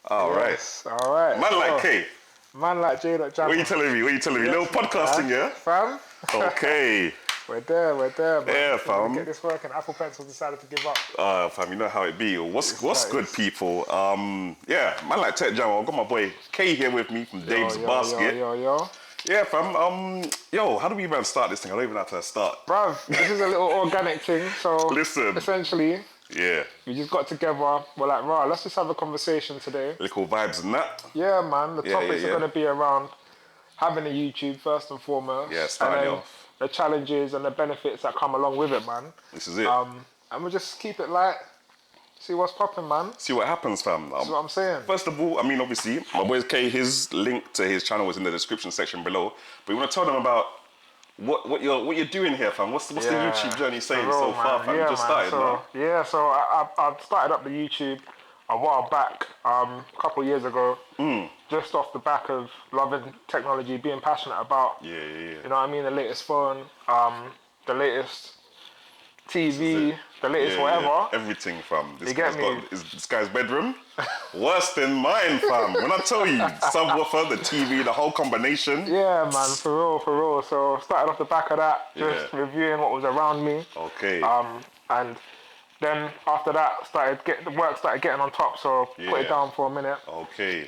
All right. All right. Man like K. Man like J.Jammer. What are you telling me? Little podcasting, yeah? Fam? Okay. We're there, man. Yeah, We're gonna fam. get this working. Apple Pencil decided to give up. Fam, you know how it be. What's good, is. people? Yeah, man like Tech Jammer. I've got my boy K here with me from Dave's Basket. Yo. Yeah, fam. Yo, how do we even start this thing? I don't even know how to start. Bruv, this is a little organic thing. So Listen. essentially, Yeah. we just got together. We're like, right, let's just have a conversation today. Little vibes and that. Yeah, man. The topics are gonna be around having a YouTube first and foremost. Yeah, starting off. The challenges and the benefits that come along with it, man. This is it. And we'll just keep it light. See what's popping, man. See what happens, fam. That's what I'm saying. First of all, I mean, obviously, my boy K, his link to his channel is in the description section below. But you want to tell them about what you're doing here, fam. What's the YouTube journey saying so far, fam? You just started, no? Yeah, so I started up the YouTube a while back, a couple of years ago, just off the back of loving technology, being passionate about, Yeah. you know what I mean, the latest phone, the latest TV, the latest whatever. Yeah. Everything, fam. This guy's bedroom, worse than mine, fam. When I tell you, subwoofer, the TV, the whole combination. Yeah, man, for real. So started off the back of that, just reviewing what was around me. Okay. And then after that, the work started getting on top, so put it down for a minute. Okay.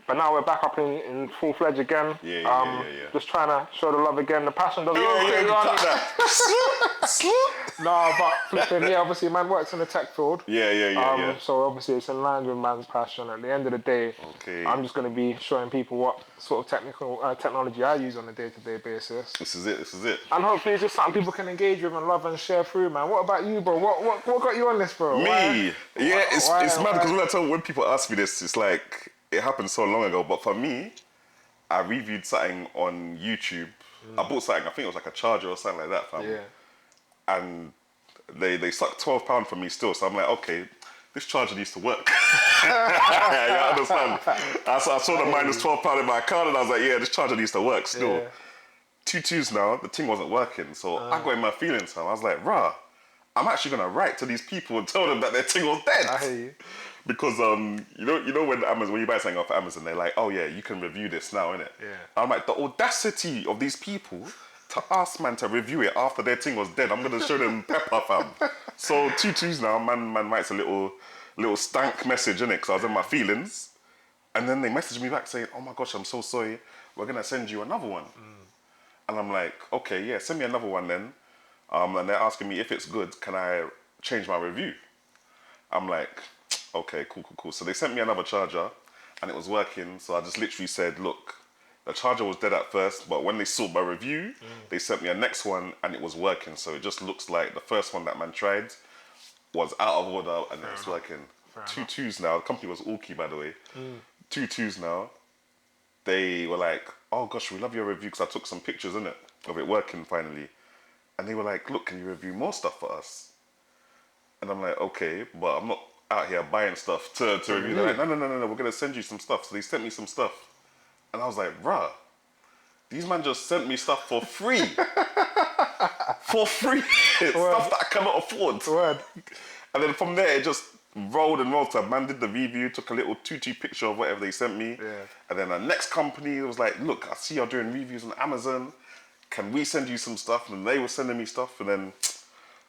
But now we're back up in full fledged again. Yeah. Just trying to show the love again, the passion doesn't No, but flipping, obviously man works in the tech field. Yeah. So obviously it's in line with man's passion. At the end of the day, I'm just going to be showing people what sort of technology I use on a day-to-day basis. This is it. And hopefully it's just something people can engage with and love and share through, man. What about you, bro? What got you on this, bro? Me? It's mad because when people ask me this, it's like, it happened so long ago, but for me, I reviewed something on YouTube. I bought something, I think it was like a charger or something like that, fam. Yeah. And they sucked £12 from me still, so I'm like, okay, this charger needs to work. I understand. I saw the minus £12 in my account and I was like, yeah, this charger needs to work still. Yeah. 2 now, the thing wasn't working, so I got in my feelings, fam. I was like, rah, I'm actually gonna write to these people and tell them that their thing was dead. I hear you. Because you know when you buy something off Amazon, they're like, oh yeah, you can review this now, innit? Yeah. I'm like, the audacity of these people to ask man to review it after their thing was dead. I'm gonna show them pepper, fam. So 2 now, man writes a little stank message, innit? Because I was in my feelings, and then they message me back saying, oh my gosh, I'm so sorry. We're gonna send you another one. And I'm like, okay, yeah, send me another one then. And they're asking me if it's good, can I change my review? I'm like, okay, cool. So they sent me another charger and it was working. So I just literally said, look, the charger was dead at first, but when they saw my review, they sent me a next one and it was working. So it just looks like the first one that man tried was out of order and it's working. 2 now, the company was Orky, by the way. 2 now, they were like, oh gosh, we love your review, because I took some pictures, innit, of it working finally. And they were like, look, can you review more stuff for us? And I'm like, okay, but I'm not out here buying stuff to review. They're like, no, we're going to send you some stuff. So they sent me some stuff. And I was like, bruh, these man just sent me stuff for free. For free. Stuff that I cannot afford. Word. And then from there, it just rolled and rolled. So man did the review, took a little tutu picture of whatever they sent me. Yeah. And then the next company was like, look, I see you're doing reviews on Amazon. Can we send you some stuff? And they were sending me stuff. And then,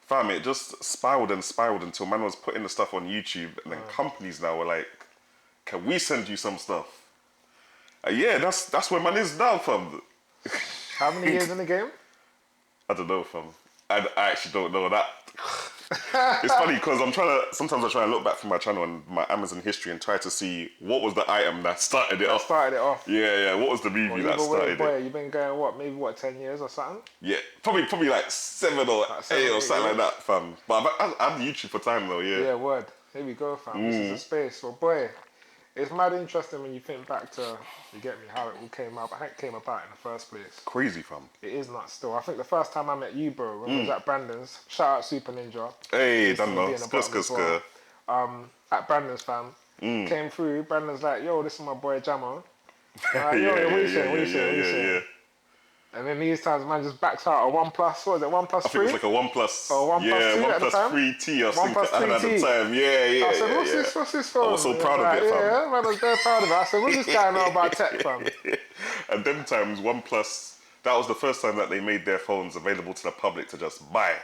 fam, it just spiraled until man was putting the stuff on YouTube. And then companies now were like, can we send you some stuff? Yeah, that's where man is now, fam. How many years in the game? I don't know, fam. I actually don't know that. It's funny because sometimes I try and look back through my channel and my Amazon history and try to see what was the item that started it off. Yeah, what was the review that started it? You've been going, maybe 10 years or something? Yeah, probably like 7 or 8 or something like that, fam. But I've had YouTube for time though, yeah. Yeah, word. Here we go, fam. This is the space. Well, boy, it's mad interesting when you think back to, you get me, how it all came about in the first place. Crazy, fam. It is nuts still. I think the first time I met you, bro, when I was at Brandon's, shout out Super Ninja. Hey, done know. Skr. At Brandon's, fam. Came through, Brandon's like, yo, this is my boy Jammer. What you saying? And then these times, man just backs out a OnePlus. What was it? OnePlus I think 3? it's like a OnePlus. Or OnePlus yeah, 2 at the OnePlus time? 3T. I think OnePlus I had at the 3T. time. Yeah. I said, yeah. what's this phone? I was so And he proud of like, it, fam. Yeah, man, I was very proud of it. I said, what's this guy know about tech, fam? And them times, OnePlus, that was the first time that they made their phones available to the public to just buy.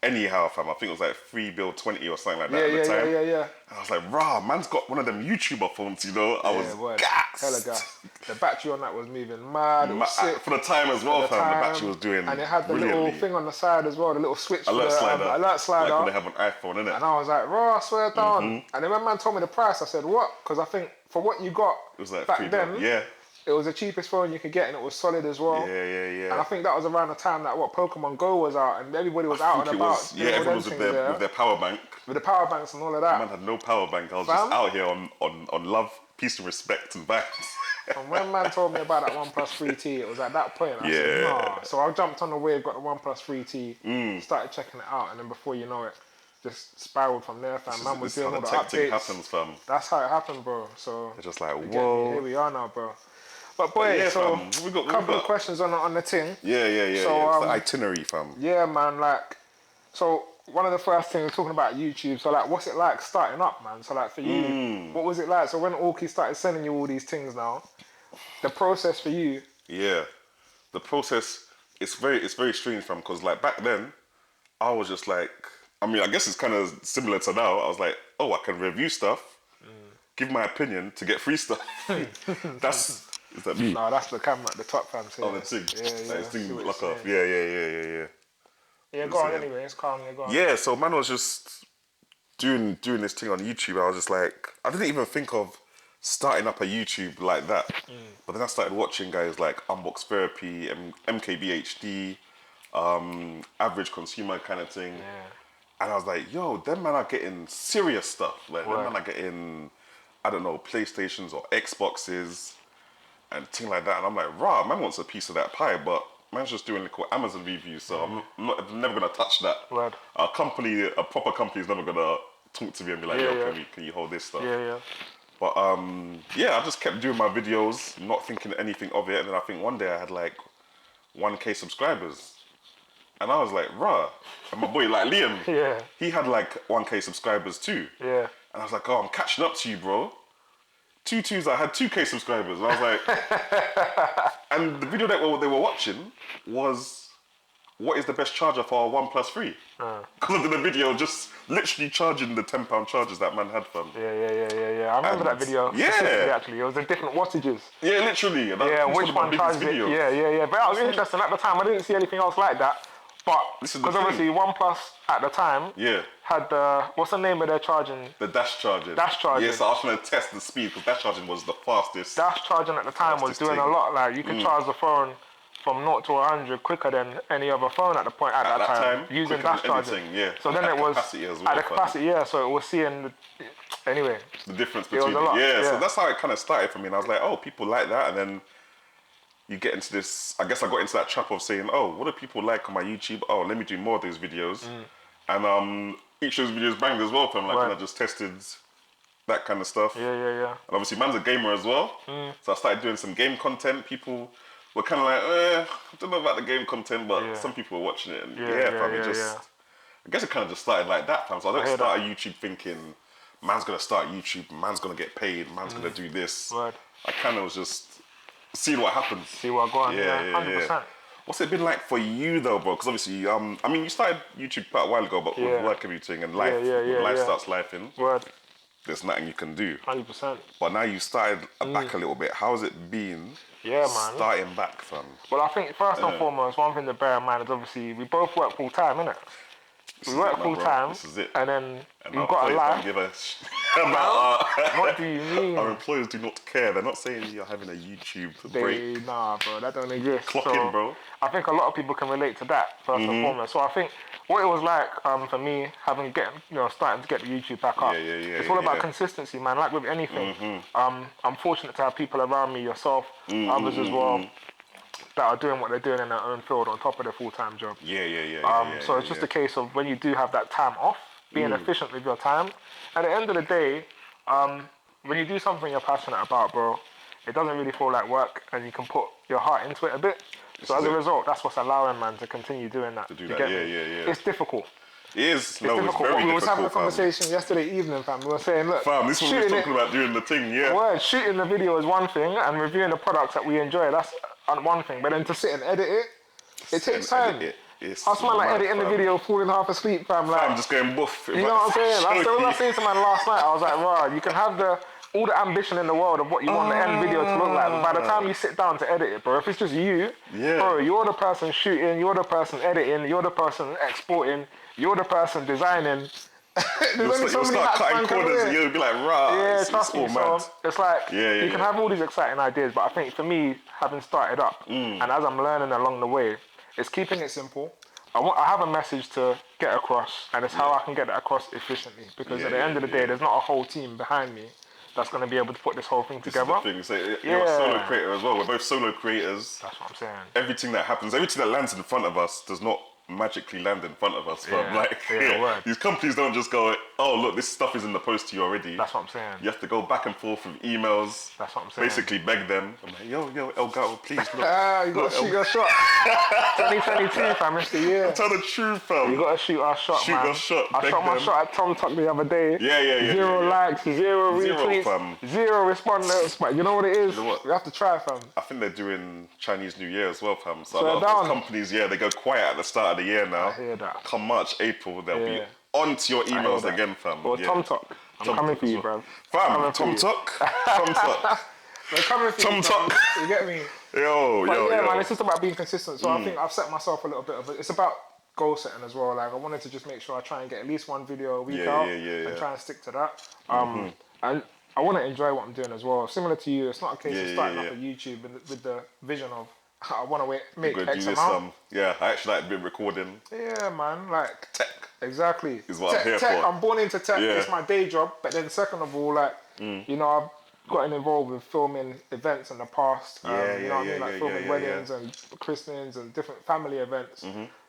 Anyhow, fam. I think it was like $3.20 or something like that at the time. Yeah. And I was like, rah, man's got one of them YouTuber phones, you know? I was gassed. Hella gassed. The battery on that was moving mad. It was sick. For the time as well, fam. The battery was doing And it had the little thing on the side as well, the little switch alert for slider. the alert slider. Like when they have an iPhone, innit? And I was like, raw, I swear down. And then when man told me the price, I said, what? Because I think for what you got It was like back $3. then, Yeah. it was the cheapest phone you could get and it was solid as well. Yeah. And I think that was around the time that Pokemon Go was out and everybody was out and about. Everyone was with their power bank. With the power banks and all of that. Man had no power bank. I was just out here on love, peace and respect and vibes. And when man told me about that OnePlus 3T, it was at that point. I said, nah. So I jumped on the wave, got the OnePlus 3T, started checking it out, and then before you know it, just spiraled from there, fam. Man was doing all the updates. Happens, fam. That's how it happened, bro. So it's just like, whoa. Here we are now, bro. But boy, we got a couple of questions on the thing. Yeah. So, it's the itinerary, fam. Yeah, man. Like, so one of the first things we're talking about YouTube. So like, what's it like starting up, man? So like for you, what was it like? So when Orky started sending you all these things now, the process for you. Yeah, the process. It's very strange, fam. Because like back then, I was just like, I mean, I guess it's kind of similar to now. I was like, oh, I can review stuff, give my opinion to get free stuff. Is that me? No, that's the camera at the top, fam. Oh, the thing. Yeah. That thing lock off. Yeah. Yeah, go on anyway. It's calm. Yeah, go on. Yeah, so man was just doing this thing on YouTube. I was just like, I didn't even think of starting up a YouTube like that. But then I started watching guys like Unbox Therapy, MKBHD, Average Consumer kind of thing. Yeah. And I was like, yo, them man are getting serious stuff. Like, them man are getting, I don't know, PlayStations or Xboxes and thing like that. And I'm like, rah, man wants a piece of that pie, but man's just doing little Amazon reviews, so I'm never gonna touch that. Word. A proper company is never gonna talk to me and be like, yo, can you hold this stuff? Yeah. But I just kept doing my videos, not thinking anything of it, and then I think one day I had like 1K subscribers. And I was like, rah. And my boy, like Liam, he had like 1K subscribers too. Yeah. And I was like, oh, I'm catching up to you, bro. I had 2K subscribers. And I was like, and the video that they were watching was, what is the best charger for a OnePlus 3? Because I did a video just literally charging the £10 chargers that man had, fam. Yeah. I remember that video. Yeah. Actually, it was the different wattages. Yeah, literally. And which one charges it? Yeah. But that was interesting. At the time, I didn't see anything else like that. But, because obviously OnePlus at the time had the, what's the name of their charging? The dash charging. Dash charging. Yeah, so I was trying to test the speed because dash charging was the fastest. Dash charging at the time was doing a lot. Like, you could charge the phone from 0 to 100 quicker than any other phone at that time using dash charging. So then it was at the capacity, so it was seeing anyway. The difference between so that's how it kind of started for me, and I was like, oh, people like that, and then you get into this. I guess I got into that trap of saying, oh, what do people like on my YouTube? Oh, let me do more of those videos, and each of those videos banged as well. From like, and I just tested that kind of stuff. Yeah. And obviously, man's a gamer as well, so I started doing some game content. People were kind of like, I don't know about the game content, but some people were watching it, and I guess it kind of just started like that, fam. So I don't start a YouTube thinking, man's gonna start YouTube, man's gonna get paid, man's gonna do this. I kind of was just seeing what happens. See what going on. Yeah, 100%. What's it been like for you though, bro? Because obviously, I mean, you started YouTube quite a while ago, but with work and everything, and life, life starts lifing. There's nothing you can do. 100%. But now you started back a little bit. How's it been? Yeah, man. Starting back, fam. Well, I think first and foremost, one thing to bear in mind is obviously we both work full time, innit? We work full time, this is it. and then you've got a life. What do you mean? Our employers do not care. They're not saying you're having a YouTube break. Nah, bro, that don't exist. Clock in, bro. I think a lot of people can relate to that first and foremost. So I think what it was like for me having starting to get the YouTube back up. It's all about consistency, man. Like with anything, I'm fortunate to have people around me, yourself, others as well, that are doing what they're doing in their own field on top of their full-time job. So it's just a case of when you do have that time off, being efficient with your time. At the end of the day, when you do something you're passionate about, bro, it doesn't really feel like work, and you can put your heart into it a bit. So as a result, that's what's allowing man to continue doing that. To do You that, get yeah, me? yeah, yeah. It's difficult. It is. It's No, difficult. it's very We was having a difficult, fam. conversation yesterday evening, fam. We were saying, look, Fam, this is what we were shooting talking about doing the thing, yeah. Word, shooting the video is one thing, and reviewing the products that we enjoy, that's one thing. But then to sit and edit it, it takes time. Us man like editing the video, falling half asleep, fam. Like, I'm just going boof. you know what I'm saying? That's what I was saying to man last night. I was like, rah, you can have all the ambition in the world of what you want the end video to look like, but by the time you sit down to edit it, bro, if it's just you, bro, you're the person shooting, you're the person editing, you're the person exporting, you're the person designing. You'll start cutting corners and you'll be like, rah, yeah, trust me. So it's like, you can have all these exciting ideas, but I think for me, having started up, and as I'm learning along the way, it's keeping it simple. I have a message to get across, and it's how I can get it across efficiently, because at the end of the day, there's not a whole team behind me that's going to be able to put this whole thing together. This is the thing. So you're a solo creator as well. We're both solo creators. That's what I'm saying. Everything that happens, everything that lands in front of us does not magically land in front of us. These companies don't just go, oh, look, this stuff is in the post to you already. That's what I'm saying. You have to go back and forth with emails. That's what I'm saying. Basically beg them. I'm like, yo, El Gato, please. Look, you got to shoot your shot. 2022, fam, it's the year. Tell the truth, fam. You got to shoot our shot, man. Shoot your shot. I shot my shot at Tom Tuck the other day. Yeah. Zero likes, zero retweets, zero respondents. But you know what it is? You know what? We have to try, fam. I think they're doing Chinese New Year as well, fam. So a lot of those companies, they go quiet at the start of the year now. I hear that. Come March, April, they'll be onto your emails again, fam. Well, Tom Tuck, I'm coming for you, bro. Fam, Tom Tuck. Tom Tuck. We're coming for you, Tom Tuck. You get me? Yo. Man, it's just about being consistent. So I think I've set myself a little bit of it's about goal setting as well. Like, I wanted to just make sure I try and get at least one video a week out and try and stick to that. And I want to enjoy what I'm doing as well. Similar to you, it's not a case of starting off a YouTube with the vision of I want to make X amount. I actually like been recording. Yeah, man, like tech. Exactly. Is what I'm here for. I'm born into tech. It's my day job. But then second of all, like, you know, I've gotten involved with filming events in the past. You know what I mean? Like filming weddings and christenings and different family events.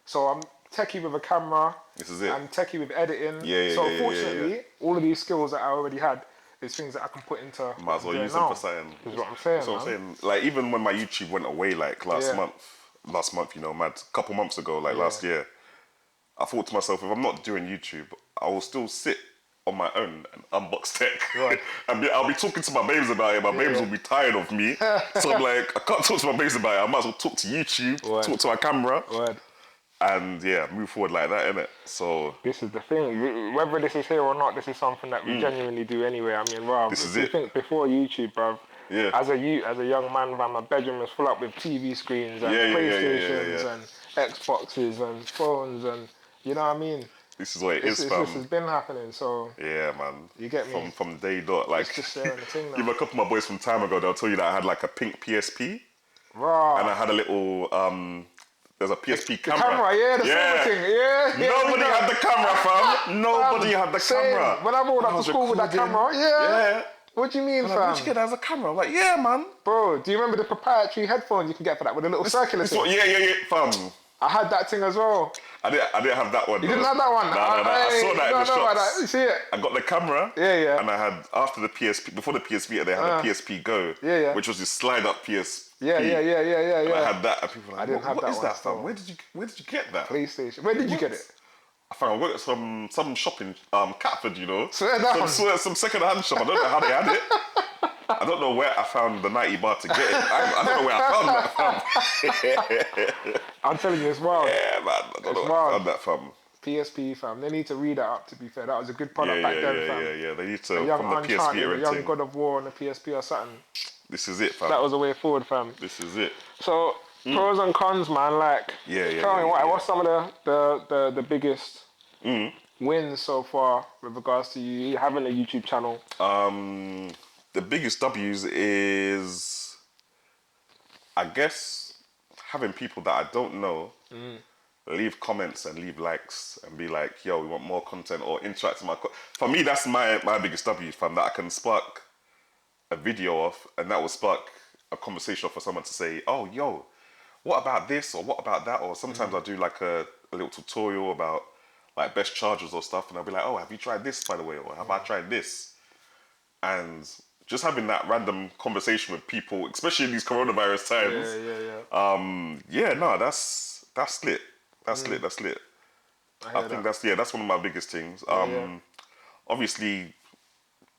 So I'm techie with a camera. This is it. I'm techie with editing. So fortunately, all of these skills that I already had is things that I can put into. Might as well use them for something. Is what I'm saying. That's what I'm saying. Like, even when my YouTube went away, like last month, you know, a couple months ago, like last year, I thought to myself, if I'm not doing YouTube, I will still sit on my own and unbox tech. Right. And I'll be talking to my babes about it. My babes will be tired of me. So I'm like, I can't talk to my babes about it. I might as well talk to YouTube, talk to our camera. And move forward like that, innit? So this is the thing. Whether this is here or not, this is something that we genuinely do anyway. I mean, bruv, this is it. Think before YouTube, bruv. As a young man, my bedroom was full up with TV screens and PlayStations and Xboxes and phones and you know what I mean. This is what it is, fam. This has been happening, so man. You get me from day dot. Like, it's just sharing the thing now. Even a couple of my boys from time ago, they'll tell you that I had like a pink PSP, and I had a little there's a PSP camera. The camera, the silver thing, Nobody had the camera, fam. Nobody had the camera. When I rolled up to school with that camera, What do you mean, fam? Where'd you get that as a camera? I'm like, man. Bro, do you remember the proprietary headphones you can get for that with a little circular thing? Fam. I had that thing as well. I didn't have that one. You didn't have that one? No. I saw that in the shops. You see it? I got the camera. Yeah. And I had, after the PSP, before the PSP, they had a PSP Go. Which was this slide up PSP. Yeah. And I had that. And people were like, I didn't have that one. What is that, fam? Where did you get that? PlayStation. Where did you get it? I found I worked at some shop in Catford, you know. Some second-hand shop. I don't know how they had it. I don't know where I found the 90 bar to get it. I don't know where I found that, fam. I'm telling you, it's wild. Yeah, man. I don't know where I found that, fam. PSP, fam. They need to read that up, to be fair. That was a good product back then, fam. Yeah. They need to, a young from the PSP a young thing. God of War on the PSP or something. This is it, fam. That was the way forward, fam. This is it. So, pros and cons, man. Like, tell me, what's some of the biggest wins so far with regards to you having a YouTube channel? The biggest W's is, I guess, having people that I don't know leave comments and leave likes and be like, yo, we want more content, or interact with my for me, that's my biggest W, fam, that I can spark a video off and that will spark a conversation for someone to say, oh, yo, what about this or what about that? Or sometimes I'll do like a little tutorial about like best chargers or stuff, and I'll be like, oh, have you tried this, by the way? Or have I tried this? And just having that random conversation with people, especially in these coronavirus times. Yeah, no, that's lit. That's lit. That's lit. I think that's one of my biggest things. Obviously,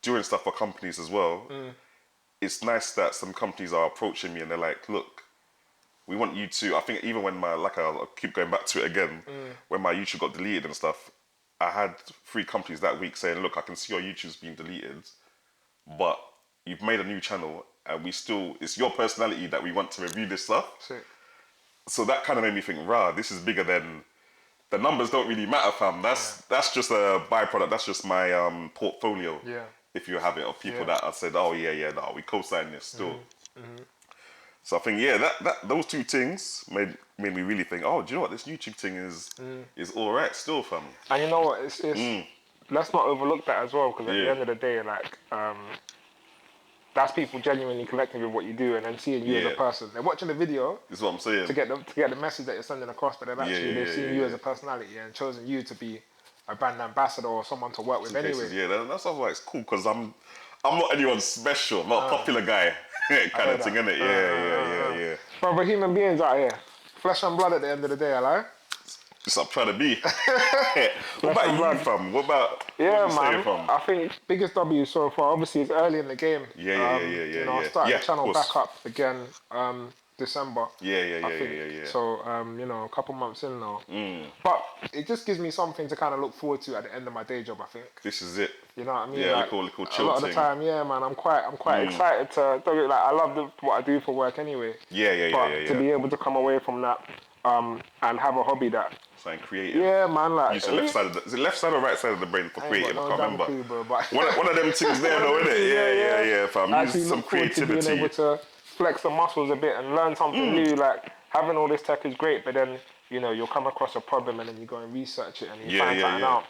doing stuff for companies as well. It's nice that some companies are approaching me and they're like, look, we want you to. I think even when I'll keep going back to it again, when my YouTube got deleted and stuff, I had 3 companies that week saying, look, I can see your YouTube's being deleted, but you've made a new channel and it's your personality that we want to review this stuff. Sick. So that kind of made me think, this is bigger than, the numbers don't really matter, fam. That's just a byproduct. That's just my portfolio. Yeah. If you have it, of people that I said, oh no, we co-sign this still. So I think those 2 things made me really think, oh, do you know what, this YouTube thing is all right still, fam. And you know what, it's let's not overlook that as well, because at the end of the day, like, that's people genuinely connecting with what you do and then seeing you as a person. They're watching the video. That's what I'm saying. To get the message that you're sending across, but they've seen you as a personality and chosen you to be a brand ambassador or someone to work with anyway. That's why it's cool, because I'm not anyone special. I'm not a popular guy kind of thing, innit? Yeah. But we're human beings out here. Flesh and blood at the end of the day, I lie. Just I'm trying to be. What about you, fam? What about? Yeah, man. I think biggest W so far. Obviously, it's early in the game. Yeah. I started the channel back up again December. Yeah. So a couple months in now. But it just gives me something to kind of look forward to at the end of my day job, I think. This is it. You know what I mean? Yeah, like, little chill a lot of the time, man, I'm quite excited to. I love what I do for work anyway. But to be able to come away from that and have a hobby that. Something creative. Yeah, man. Like, use the left side. Is it left side or right side of the brain for creative? I can't remember. Clue, bro, but one of them things there, though, isn't it? Yeah. Fam, use some creativity. To being able to flex the muscles a bit and learn something new. Like, having all this tech is great, but then you'll come across a problem and then you go and research it and you find something out.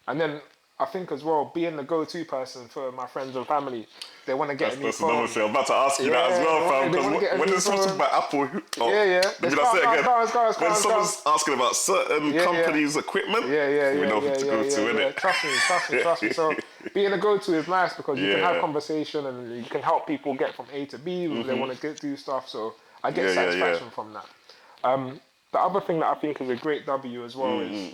And then I think as well, being the go-to person for my friends and family, they want to get a new phone. That's another thing. I'm about to ask you that as well, fam. Because when there's something about Apple, did I say it again? When someone's asking about certain companies' equipment, we know who to go to, innit? Trust me. So being a go-to is nice because you can have conversation and you can help people get from A to B when they want to do stuff. So I get satisfaction from that. The other thing that I think is a great W as well is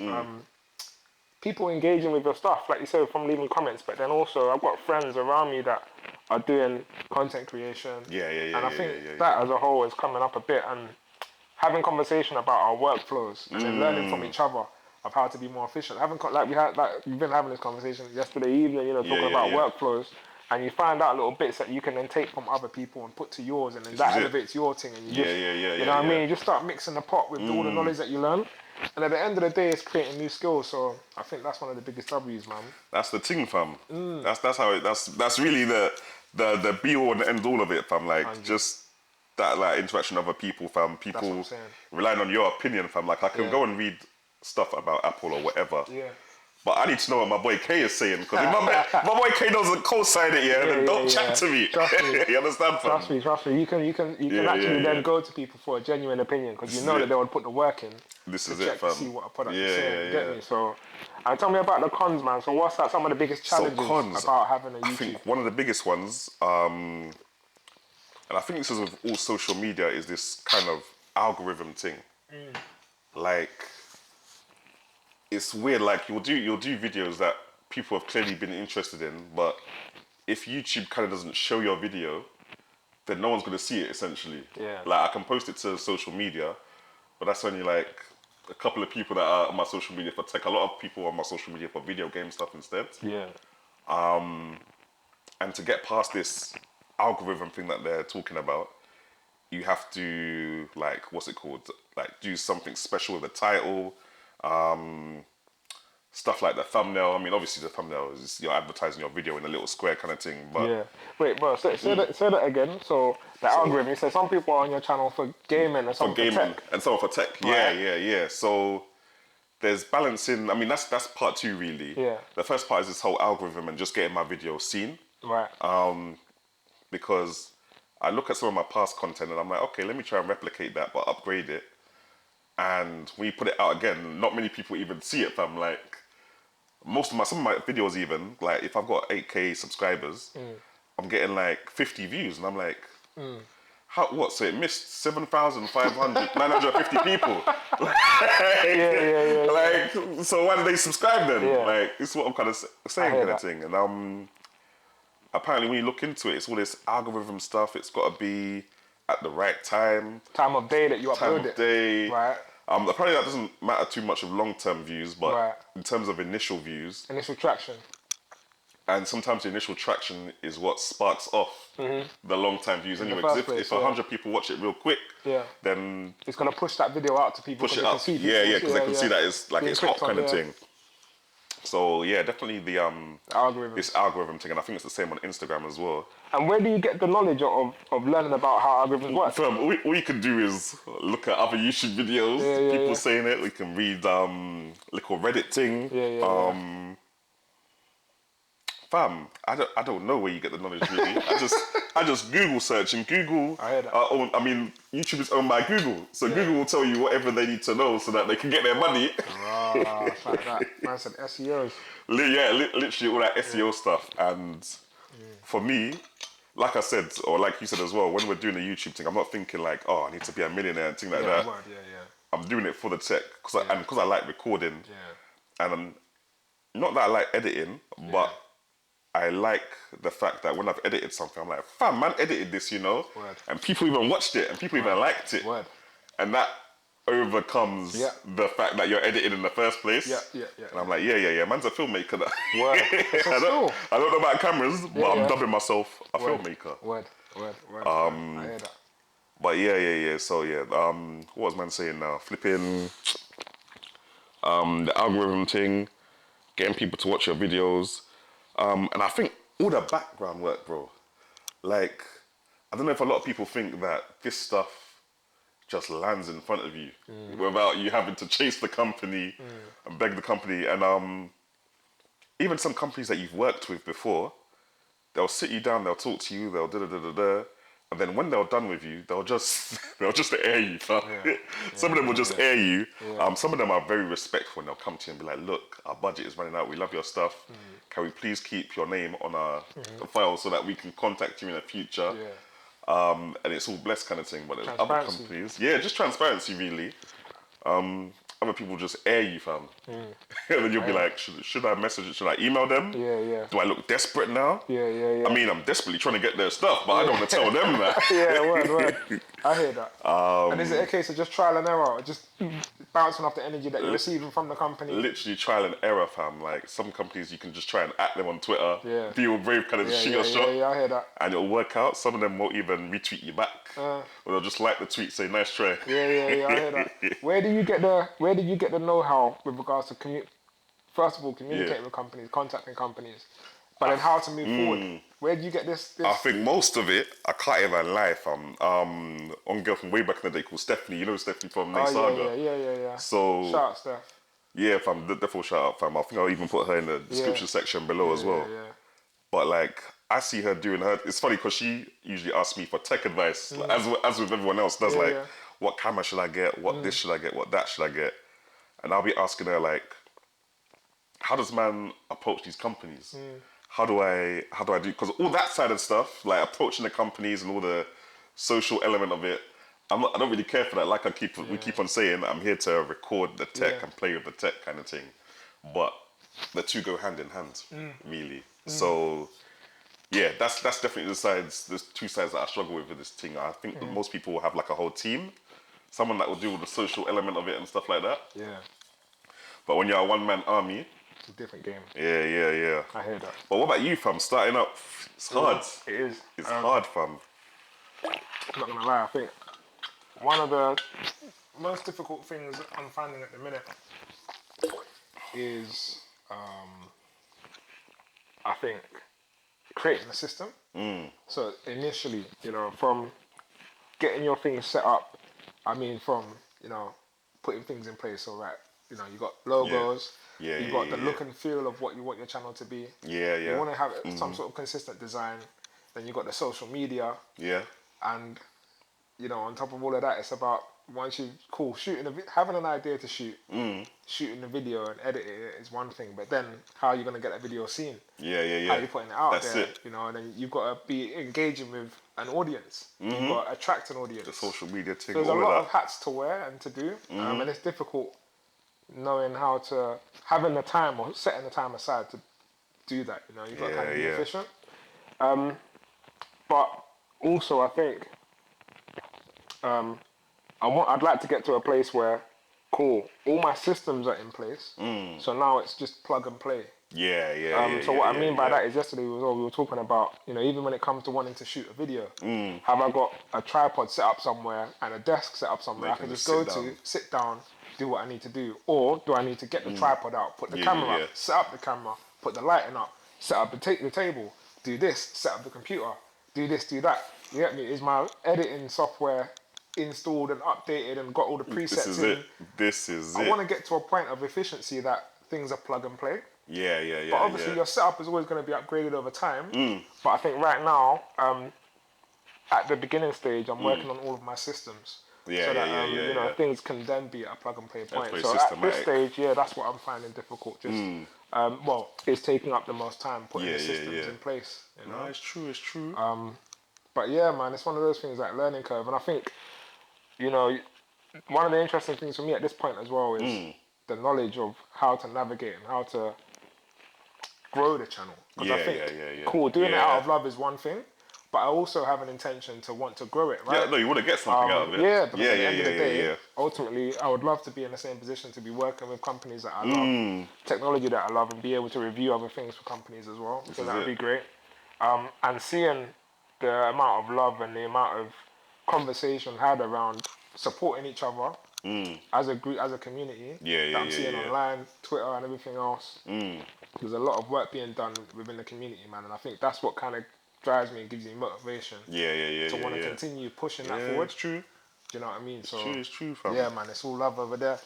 people engaging with your stuff, like you said, from leaving comments, but then also I've got friends around me that are doing content creation. And I think that as a whole is coming up a bit, and having conversation about our workflows and then learning from each other of how to be more efficient. We've been having this conversation yesterday evening, talking about workflows, and you find out little bits that you can then take from other people and put to yours, and then that elevates your thing, and you just, I mean? You just start mixing the pot with all the knowledge that you learn. And at the end of the day, it's creating new skills. So I think that's one of the biggest W's, man. That's the thing, fam. That's really the be all and end all of it, fam. Like 100. Just that like interaction with other people, fam. People relying on your opinion, fam. Like I can go and read stuff about Apple or whatever. But I need to know what my boy K is saying, because if my boy K doesn't co-sign it, then don't chat to me. Trust me. You understand, fam? Trust me. You can actually then go to people for a genuine opinion, because you know that they would put the work in. This is it, fam. To see what a product is saying. Get me? So, and tell me about the cons, man. So what's some of the biggest challenges about having a YouTube? I think one of the biggest ones, and I think this is with all social media, is this kind of algorithm thing. Like, it's weird, like you'll do videos that people have clearly been interested in, but if YouTube kind of doesn't show your video, then no one's going to see it, essentially. Like, I can post it to social media, but that's only like a couple of people that are on my social media for tech. A lot of people on my social media for video game stuff instead. And to get past this algorithm thing that they're talking about, you have to, like, what's it called? Like, do something special with the title, stuff like the thumbnail. I mean, obviously the thumbnail is you're advertising your video in a little square kind of thing. But wait, bro, say that again. So the algorithm, you said some people are on your channel for gaming and some for tech. And some for tech. Right. Yeah. So there's balancing. I mean, that's part 2 really. The first part is this whole algorithm and just getting my video seen. Because I look at some of my past content and I'm like, okay, let me try and replicate that, but upgrade it. And when you put it out again, not many people even see it, fam. Like, some of my videos even, like, if I've got 8K subscribers, I'm getting like 50 views, and I'm like, how? What? So it missed 7,950 people. Like, so why did they subscribe then? Yeah. Like, it's what I'm kind of saying, kind of thing. And apparently, when you look into it, it's all this algorithm stuff. It's got to be at the right time. Time of day that you upload it. Time of day. Right. Apparently, that doesn't matter too much of long-term views, but Right. in terms of initial views. Initial traction. And sometimes the initial traction is what sparks off the long-time views anyway. Because if 100 people watch it real quick, then it's gonna push that video out to people. Push it up, because they can see that it's like it's hot kind of thing. So yeah, definitely the algorithm. This algorithm thing, and I think it's the same on Instagram as well. And where do you get the knowledge of learning about how algorithms work? All you can do is look at other YouTube videos, people saying it. We can read little Reddit thing. Fam, I don't know where you get the knowledge really. I just Google search, and Google. I hear that. YouTube is owned by Google, so Google will tell you whatever they need to know so that they can get their money. It's like that. Man said SEOs. Literally all that SEO stuff. And for me, like I said, or like you said as well, when we're doing the YouTube thing, I'm not thinking like, oh, I need to be a millionaire and things like that. I'm doing it for the tech because I like recording. And not that I like editing, but I like the fact that when I've edited something, I'm like, fam, man edited this, you know? And people even watched it, and people even liked it. And that overcomes the fact that you're edited in the first place. And I'm like, yeah, man's a filmmaker. I don't know about cameras, but I'm dubbing myself a filmmaker. I hear that. But yeah. So what was man saying now? Flipping the algorithm thing, getting people to watch your videos. And I think all the background work, bro. Like, I don't know if a lot of people think that this stuff just lands in front of you without you having to chase the company and beg the company. And even some companies that you've worked with before, they'll sit you down, they'll talk to you, they'll da-da-da-da-da. And then when they're done with you, they'll just air you. Some of them will just air you. Some of them are very respectful, and they'll come to you and be like, look, our budget is running out, we love your stuff. Can we please keep your name on our file so that we can contact you in the future? And it's all blessed kind of thing. But there's other companies, just transparency really. Other people just air you, fam. And then you'll be like, should I message it? Should I email them? Do I look desperate now? I mean, I'm desperately trying to get their stuff, but I don't want to tell them that. Word. I hear that. And is it a case of just trial and error? Just bouncing off the energy that you're receiving from the company? Literally trial and error, fam. Like, some companies you can just try and at them on Twitter. Be all brave, kind of shoot your shot. I hear that. And it'll work out. Some of them won't even retweet you back. Or they'll just like the tweet, say, nice try. I hear that. Where do you get the know-how with regards to first of all, communicating with companies, contacting companies, but then how to move forward? Where do you get this? I think most of it, I can't even lie, fam. One girl from way back in the day called Stephanie. You know Stephanie from Nay Saga? Yeah. So, shout out, Steph. Yeah, fam, definitely shout out, fam. I think I'll even put her in the description section below as well. But like, I see her doing her. It's funny because she usually asks me for tech advice, like, as with everyone else does. What camera should I get? What this should I get? What that should I get? And I'll be asking her like, how does man approach these companies? How do I do? Because all that side of stuff, like approaching the companies and all the social element of it, I don't really care for that. Like we keep on saying, I'm here to record the tech and play with the tech kind of thing. But the two go hand in hand, really. So yeah, that's definitely there's two sides that I struggle with this thing. I think that most people will have like a whole team, someone that will deal with the social element of it and stuff like that. But when you're a one-man army, it's a different game. Yeah. I hear that. But what about you, fam? Starting up, it's hard. It is. It's hard, fam. I'm not gonna lie. I think one of the most difficult things I'm finding at the minute is, I think, creating a system. So initially, from getting your things set up, from putting things in place. So you got logos. You got the look and feel of what you want your channel to be. You want to have some sort of consistent design. Then you got the social media. And on top of all of that, it's about once you having an idea to shoot, shooting the video and editing it is one thing, but then how are you gonna get that video seen? How are you putting it out That's there? it. You know, and then you've got to be engaging with an audience. You've got to attract an audience. The social media thing. So there's a lot of hats to wear and to do, and it's difficult knowing how to having the time or setting the time aside to do that. You know, you've got to kind of be efficient. But also, I think I'd like to get to a place where, cool, all my systems are in place. So now it's just plug and play. So what I mean by that is yesterday we were talking about, you know, even when it comes to wanting to shoot a video, have I got a tripod set up somewhere and a desk set up somewhere I can just go to, sit down, do what I need to do? Or do I need to get the tripod out, put the camera up, set up the camera, put the lighting up, set up the table, do this, set up the computer, do this, do that? You get me? Is my editing software installed and updated and got all the presets in? This is it. I want to get to a point of efficiency that things are plug and play. But obviously your setup is always going to be upgraded over time. But I think right now, at the beginning stage, I'm working on all of my systems. You know, things can then be at a plug and play point. So at this stage, that's what I'm finding difficult. Just it's taking up the most time putting the systems in place. You know? No, it's true. But yeah, man, it's one of those things like learning curve, and I think, you know, one of the interesting things for me at this point as well is the knowledge of how to navigate and how to grow the channel. Because I think, cool, doing it out of love is one thing, but I also have an intention to want to grow it, right? Yeah, no, you want to get something out of it. Yeah, because at the end of the day, ultimately, I would love to be in the same position to be working with companies that I love, technology that I love, and be able to review other things for companies as well. So that would be great. And seeing the amount of love and the amount of conversation had around supporting each other as a group, as a community that I'm seeing online, Twitter and everything else. There's a lot of work being done within the community, man, and I think that's what kind of drives me and gives me motivation to want to continue pushing that forward. It's true. Do you know what I mean? It's true, fam. Yeah, man, it's all love over there.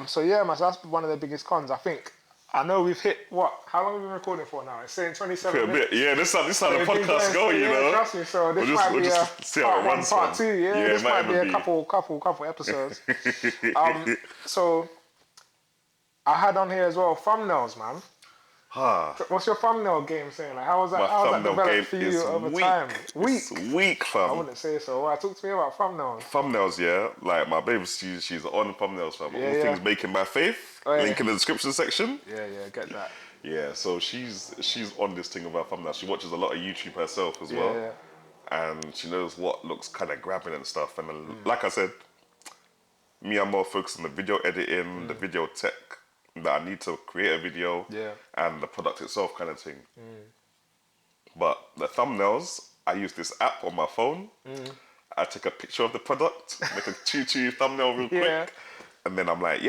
So yeah, man, so that's one of the biggest cons. I think, I know we've hit, how long have we been recording for now? It's saying 27 minutes. Yeah, this is how the podcast go, you know. Trust me, so this might be a part one, part two, this might be a couple episodes. So, I had on here as well, thumbnails, man. What's your thumbnail game saying? Like, how was that developed for you over time? It's weak, fam. I wouldn't say so. Talk to me about thumbnails. Thumbnails, like my baby, she's on thumbnails, fam. All things making by Faith. Link in the description section. Get that. Yeah, so she's on this thing about thumbnails. She watches a lot of YouTube herself as well. And she knows what looks kind of grabbing and stuff. And then, like I said, me, I'm more focused on the video editing, the video tech that I need to create a video, and the product itself kind of thing. But the thumbnails, I use this app on my phone. I take a picture of the product, make a choo-choo thumbnail real quick, and then I'm like,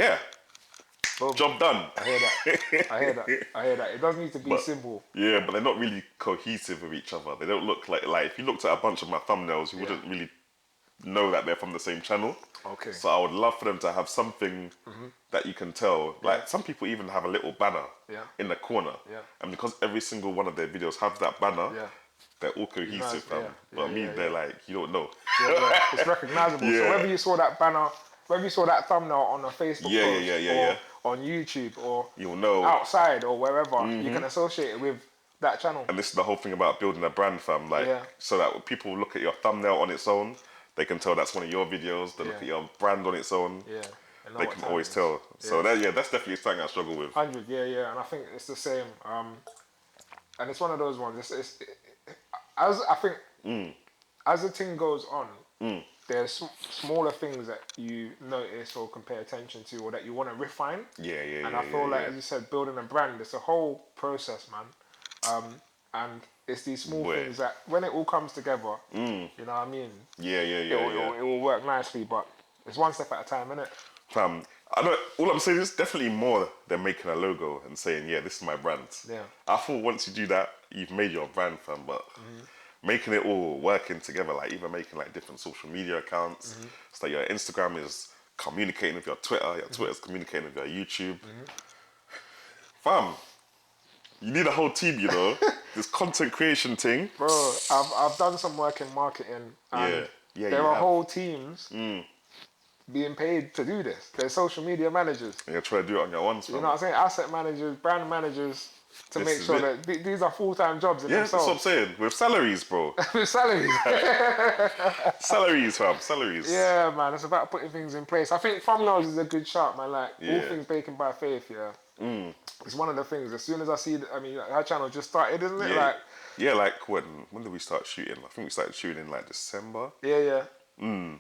job done. I hear that. It does need to be simple. Yeah, but they're not really cohesive with each other. They don't look like if you looked at a bunch of my thumbnails, you wouldn't really know that they're from the same channel. Okay. So I would love for them to have something that you can tell. Like some people even have a little banner in the corner. And because every single one of their videos have that banner, they're all cohesive, fam. But they're like, you don't know. It's recognizable. So whether you saw that banner, whether you saw that thumbnail on a Facebook post or on YouTube or you'll know outside or wherever, you can associate it with that channel. And this is the whole thing about building a brand, fam. Like, so that when people look at your thumbnail on its own, they can tell that's one of your videos. They look at your brand on its own. They can always tell. So that's definitely something I struggle with. 100, and I think it's the same. And it's one of those ones. As the thing goes on, there's smaller things that you notice or can pay attention to, or that you want to refine. And I feel like, as you said, building a brand, it's a whole process, man. And it's these small things that, when it all comes together, you know what I mean? It will work nicely, but it's one step at a time, innit? Fam, I know, all I'm saying is definitely more than making a logo and saying, this is my brand. I thought once you do that, you've made your brand, fam, but making it all working together, like even making like different social media accounts, so that your Instagram is communicating with your Twitter, your Twitter's communicating with your YouTube. Fam, you need a whole team, you know? This content creation thing. Bro, I've done some work in marketing, and there are whole teams being paid to do this. They're social media managers. Yeah, try to do it on your own. You know what I'm saying? Asset managers, brand managers, to make sure that these are full-time jobs in themselves. Yeah, that's what I'm saying. With salaries, bro. With salaries. Salaries, fam. Salaries. Yeah, man. It's about putting things in place. I think thumbnails is a good shout, man. Like, all things bacon by faith, yeah. It's one of the things. As soon as I see, her channel just started, isn't it? Like, yeah, like when did we start shooting? I think we started shooting in like December. Yeah.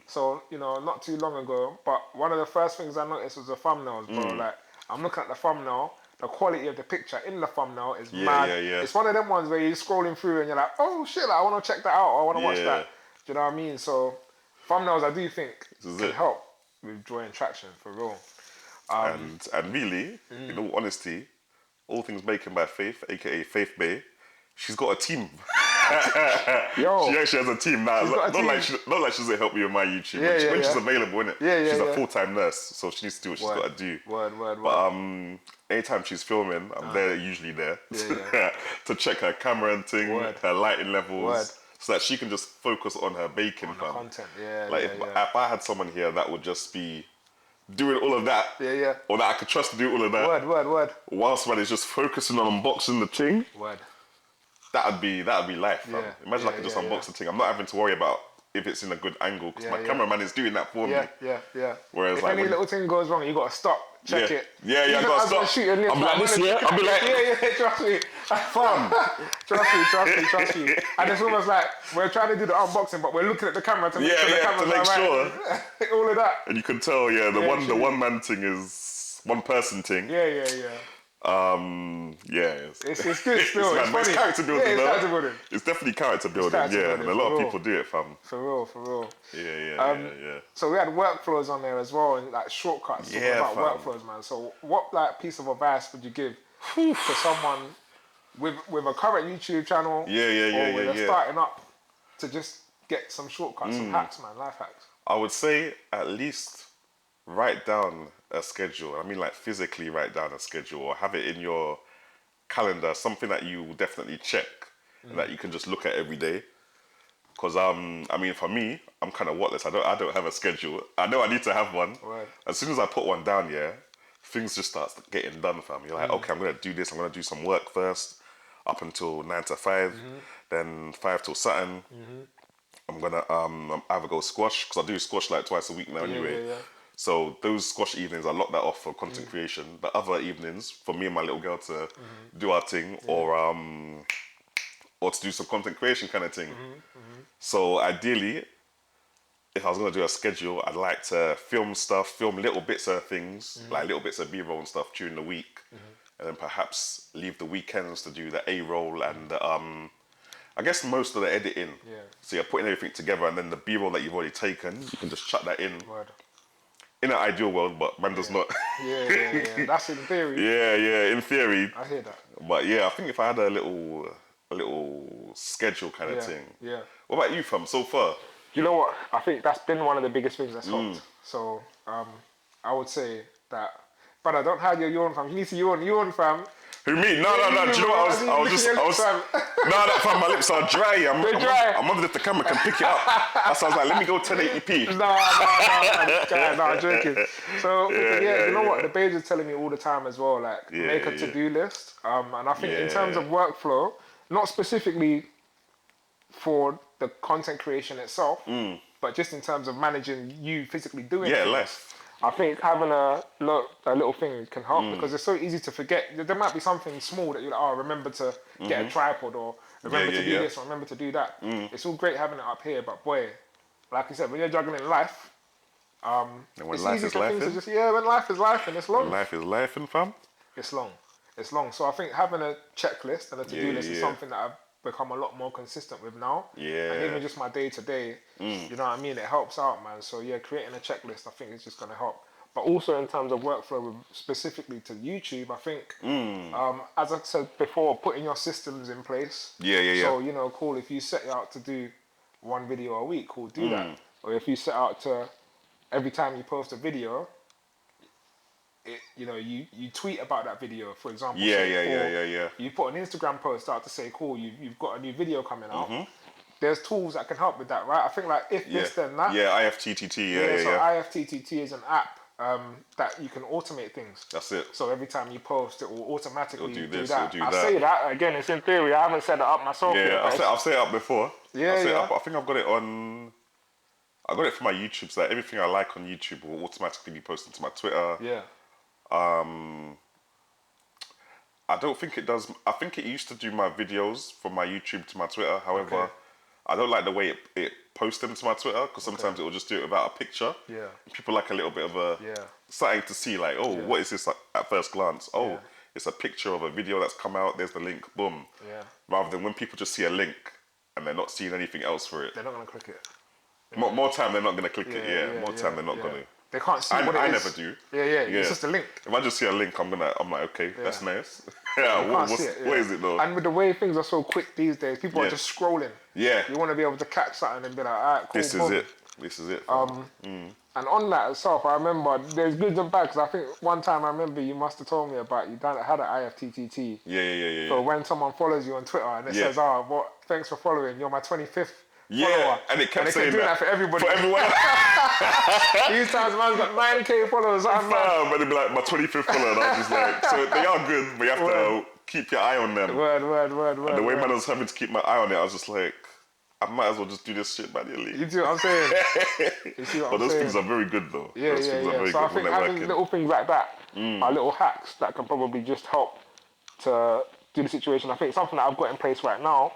So, not too long ago. But one of the first things I noticed was the thumbnails, bro. Like, I'm looking at the thumbnail. The quality of the picture in the thumbnail is mad. Yeah. It's one of them ones where you're scrolling through and you're like, oh shit, like, I want to check that out or I want to watch that. Do you know what I mean? So thumbnails, I do think, can help with drawing traction, for real. And really, in all honesty, all things bacon by Faith, aka Faith Bay, she's got a team. Yo, she actually has a team now. Not like she doesn't help me with my YouTube. When she's available, innit? She's a full-time nurse, so she needs to do what she's got to do. But anytime she's filming, I'm usually there to check her camera and thing, her lighting levels, so that she can just focus on her baking, fam. Content, if I had someone here that would just be doing all of that, or that I could trust to do all of that, whilst man is just focusing on unboxing the thing. That'd be life, fam. Imagine I could just unbox the thing. I'm not having to worry about if it's in a good angle because my cameraman is doing that for me. Yeah. Whereas if any little thing goes wrong, you gotta stop, check it. Yeah, I gotta stop. Shooting this, I'm like this, I'll be like, trust me, fam. trust me. And it's almost like we're trying to do the unboxing, but we're looking at the camera to make sure the camera's right. All of that. And you can tell, the one man thing is one person thing. Yeah. It's good still. It's character building. It's character building. It's definitely character building. And a lot of people do it, fam. For real. Yeah. So we had workflows on there as well, and like shortcuts. About workflows, man. So what like piece of advice would you give to someone with a current YouTube channel, or when they're starting up, to just get some shortcuts, some hacks, man, life hacks? I would say at least write down a schedule. I mean, like physically write down a schedule or have it in your calendar, something that you will definitely check and that you can just look at every day. Because I mean, for me, I'm kind of whatless. I don't have a schedule. I know I need to have one. As soon as I put one down, things just start getting done, fam. You're like, okay, I'm gonna do this. I'm gonna do some work first, up until 9 to 5, then 5 till Saturn. I'm gonna either go squash, because I do squash like twice a week now anyway. So those squash evenings, I lock that off for content creation. The other evenings, for me and my little girl to do our thing, or to do some content creation kind of thing. So ideally, if I was gonna do a schedule, I'd like to film little bits of things, like little bits of B-roll and stuff during the week, and then perhaps leave the weekends to do the A-roll and I guess most of the editing. So you're putting everything together, and then the B-roll that you've already taken, you can just chuck that in. In an ideal world, but man does not. Yeah. That's in theory. In theory. I hear that. But I think if I had a little schedule kind of thing. What about you, fam, so far? You know what? I think that's been one of the biggest things that's helped. So I would say that, brother, don't hide your yawn, fam. You need to yawn, fam. Who, me? No. Do you know what? I was fam, my lips are dry. I'm wondering if the camera can pick it up. So I was like, let me go 1080p. No, I'm joking. So, you know what? The page is telling me all the time as well, like, make a to-do list. And I think in terms of workflow, not specifically for the content creation itself, but just in terms of managing you physically doing it. Life. I think having a little thing can help because it's so easy to forget. There might be something small that you're like, remember to get a tripod, or remember to do this, or remember to do that. It's all great having it up here, but boy, like you said, when you're juggling life, it's easy for things to just, when life is life and it's long. When life is life and fam? It's long. So I think having a checklist and a to-do list is something that I've become a lot more consistent with now. And even just my day-to-day, you know what I mean? It helps out, man. So creating a checklist, I think, is just going to help. But also in terms of workflow, specifically to YouTube, I think, as I said before, putting your systems in place. So, cool, if you set out to do one video a week, cool, do that. Or if you set out to, every time you post a video, you tweet about that video, for example. You put an Instagram post out to say, cool, you've got a new video coming out. there's tools that can help with that, right? I think like if this then that. Yeah, Ifttt. So Ifttt is an app that you can automate things. That's it. So every time you post, it will automatically do this, that. it'll do I that. say that again. It's in theory. I haven't set it up myself yet. Yeah, I've set it up before. Yeah, I've set it up. I think I've got it on. I got it for my YouTube, so that everything I like on YouTube will automatically be posted to my Twitter. Yeah. I don't think it does. I think it used to do my videos from my YouTube to my Twitter. However, I don't like the way it posts them to my Twitter because sometimes it will just do it without a picture. Yeah. People like a little bit of a something to see, like, oh, what is this at first glance? Oh, it's a picture of a video that's come out. There's the link. Boom. Yeah. Rather than when people just see a link and they're not seeing anything else for it. They're not gonna click it. More time they're not gonna click it. More time they're not gonna. They can't see what it is. I never do. Yeah. It's just a link. If I just see a link, I'm like, okay, that's nice. What is it though? And with the way things are so quick these days, people are just scrolling. Yeah. You want to be able to catch something and be like, all right, cool. This is it. And on that itself, I remember there's goods and bads. I think one time I remember you must have told me about you had an Ifttt. Yeah. So when someone follows you on Twitter and it says, thanks for following, you're my 25th. Yeah, and it kept saying that for everybody. For everyone. These times, man's got 9K followers. But they'd be like, my 25th follower. And I was just like, so they are good, but you have to keep your eye on them. Word. And the way man was having to keep my eye on it, I was just like, I might as well just do this shit manually. You see what I'm saying? But those things are very good though. Yeah. So I think having little things like that are little hacks that can probably just help to do the situation. I think something that I've got in place right now.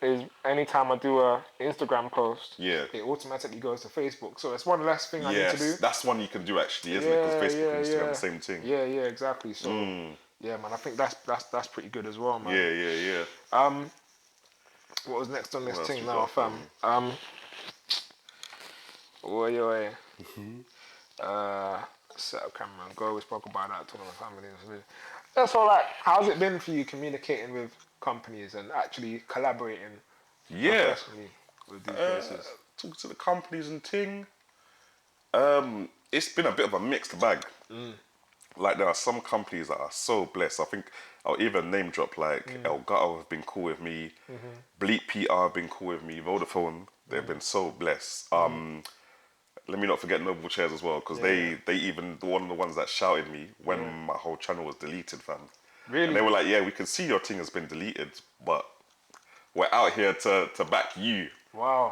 Is anytime I do a Instagram post, it automatically goes to Facebook. So it's one less thing I need to do. That's one you can do actually, isn't it? Because Facebook and Instagram the same thing. Yeah, exactly. So yeah, man, I think that's pretty good as well, man. Yeah. What was next on this thing now, fam? Set up camera and go. We spoke about that, talking about family. Yeah, so like, how's it been for you communicating with companies and actually collaborating professionally with these places? Talking to the companies and ting. It's been a bit of a mixed bag. Like there are some companies that are so blessed. I think I'll even name drop like Elgato have been cool with me, Bleep PR have been cool with me, Vodafone, they've been so blessed. Let me not forget Noble Chairs as well, because they even one of the ones that shouted me when my whole channel was deleted, fam. Really? And they were like, yeah, we can see your thing has been deleted, but we're out here to back you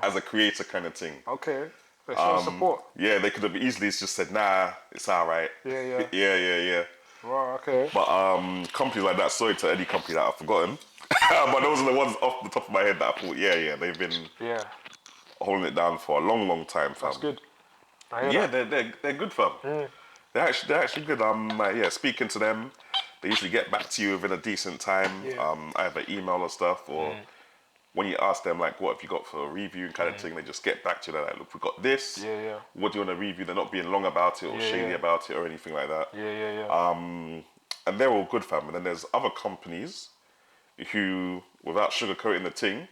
as a creator kind of thing. Okay. They show support. Yeah, they could have easily just said, nah, it's all right. Yeah. Wow, okay. But companies like that, sorry to any company that I've forgotten, but those are the ones off the top of my head that I thought, they've been holding it down for a long time, fam. That's good. They're good, fam. They're actually good. Speaking to them, they usually get back to you within a decent time. Either email or stuff, or when you ask them like, what have you got for a review and kind of thing, they just get back to you. They're like, look, we got this. What do you want to review? They're not being long about it or shady about it or anything like that. And they're all good, fam. And then there's other companies who, without sugarcoating the thing,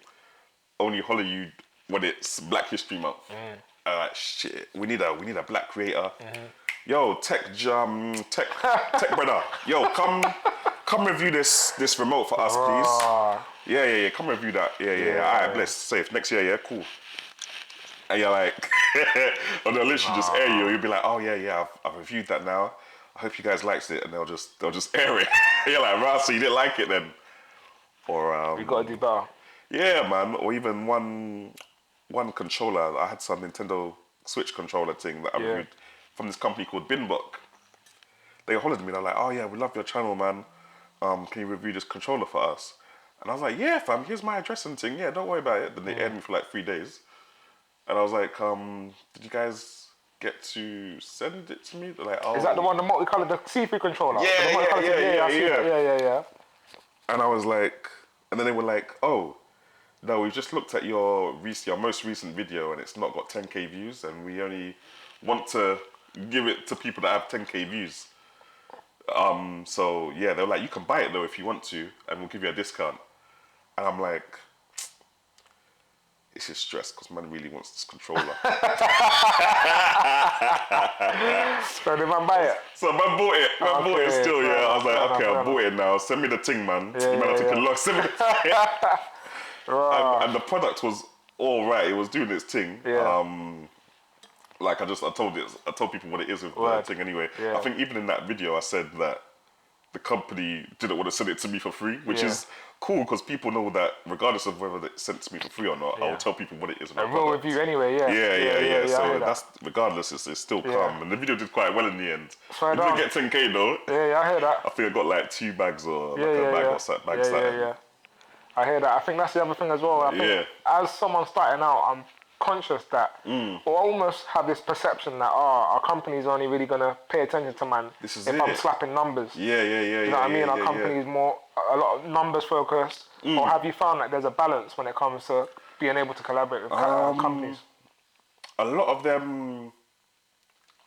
only holler you when it's Black History Month. Like, shit, we need a black creator. Yo, tech brother. Yo, come review this remote for us, please. Yeah. Come review that. Yeah. Alright, bless, safe. Next year, yeah, cool. And you're like, or they'll literally just air you. You'll be like, oh yeah, I've reviewed that now. I hope you guys liked it, and they'll just air it. You're like, right, so you didn't like it then? Or you gotta do better. Yeah, man. Or even one controller. I had some Nintendo Switch controller thing that I reviewed from this company called Binbook. They hollered at me. They're like, "Oh yeah, we love your channel, man. Can you review this controller for us?" And I was like, "Yeah, fam. Here's my address and thing. Yeah, don't worry about it." Then they aired me for like 3 days, and I was like, "Did you guys get to send it to me?" They're like, "Oh, is that the one, the multicolored, the see-through controller?" Yeah. And I was like, and then they were like, "Oh, no, we've just looked at your most recent video and it's not got 10K views, and we only want to give it to people that have 10K views. So yeah, they were like, you can buy it though if you want to, and we'll give you a discount." And I'm like, it's just stress because man really wants this controller. So did man buy it? So man bought it. Man bought it still, I was like, okay, I bought it now. Send me the thing, man. You might have to send me the thing. And the product was all right. It was doing its thing. Yeah. Like I told people what it is with the thing anyway. Yeah. I think even in that video I said that the company didn't want to send it to me for free, which is cool because people know that regardless of whether they sent it to me for free or not, I will tell people what it is. A real review anyway, yeah. Yeah. So that's regardless, it's still calm. And the video did quite well in the end. It didn't get 10K though. Yeah, I hear that. I think I got like 2 bags or like a bag or something. Yeah. I hear that. I think that's the other thing as well. I think as someone starting out, I'm conscious that, or almost have this perception that, our company's only really going to pay attention to man if I'm slapping numbers. Yeah. You know what I mean? Our company's more, a lot of numbers focused. Or have you found that there's a balance when it comes to being able to collaborate with companies? A lot of them...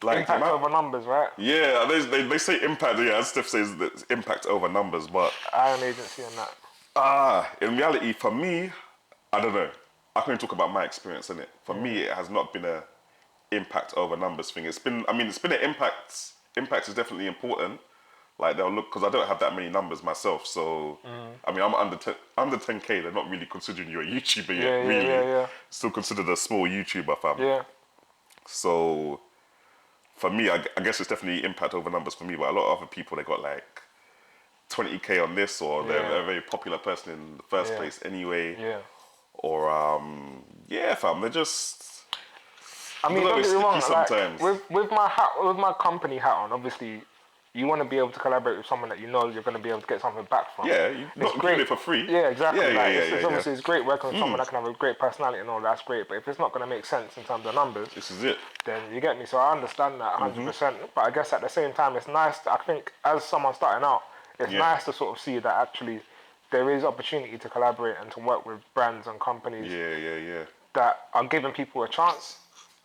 Like impact over numbers, right? Yeah, they say impact, as Steph says, that impact over numbers, but... I am agency on that. In reality, for me, I don't know. I can only talk about my experience, innit? For me, it has not been a impact over numbers thing. It's been an impact. Impact is definitely important. Like they'll look, because I don't have that many numbers myself, so... I mean, I'm under 10K, they're not really considering you a YouTuber yet, really. Yeah. Still considered a small YouTuber, fam. Yeah. So... For me, I guess it's definitely impact over numbers for me, but a lot of other people, they got like 20K on this, or they're a very popular person in the first place anyway. Yeah. Or, fam, they're just... I mean, don't get me wrong, sometimes. Like, with my company hat on, obviously, you want to be able to collaborate with someone that you know you're going to be able to get something back from. Yeah, you're not doing it for free. Yeah, exactly. Obviously, it's great working with someone that can have a great personality and all that's great, but if it's not going to make sense in terms of numbers, this is it. Then you get me. So I understand that 100%. But I guess at the same time, it's nice. I think as someone starting out, it's nice to sort of see that actually there is opportunity to collaborate and to work with brands and companies. That are giving people a chance.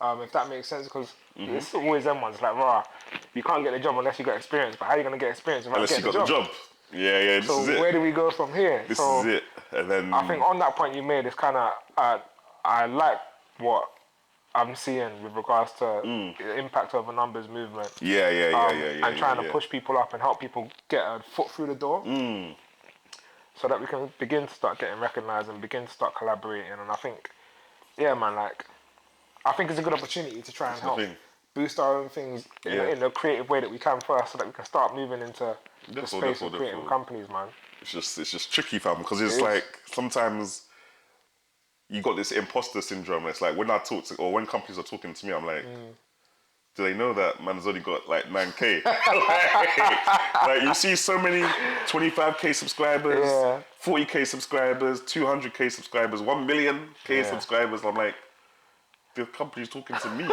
If that makes sense, because it's always them ones like, you can't get the job unless you got experience. But how are you going to get experience without getting the job? Unless you got the job. Yeah, this is it. So where do we go from here? This is it. And then I think on that point you made, it's kind of I like what I'm seeing with regards to the impact over numbers movement. And trying to push people up and help people get a foot through the door, so that we can begin to start getting recognised and begin to start collaborating. And I think, I think it's a good opportunity to try and help boost our own things in a creative way that we can first, so that we can start moving into the space of creating companies, man. It's just tricky, fam, because it's like sometimes you got this imposter syndrome. It's like when I talk to, or when companies are talking to me, I'm like, do they know that man's only got like 9K? like you see so many 25K subscribers, 40K subscribers, 200K subscribers, 1 million K subscribers. I'm like, the company's talking to me.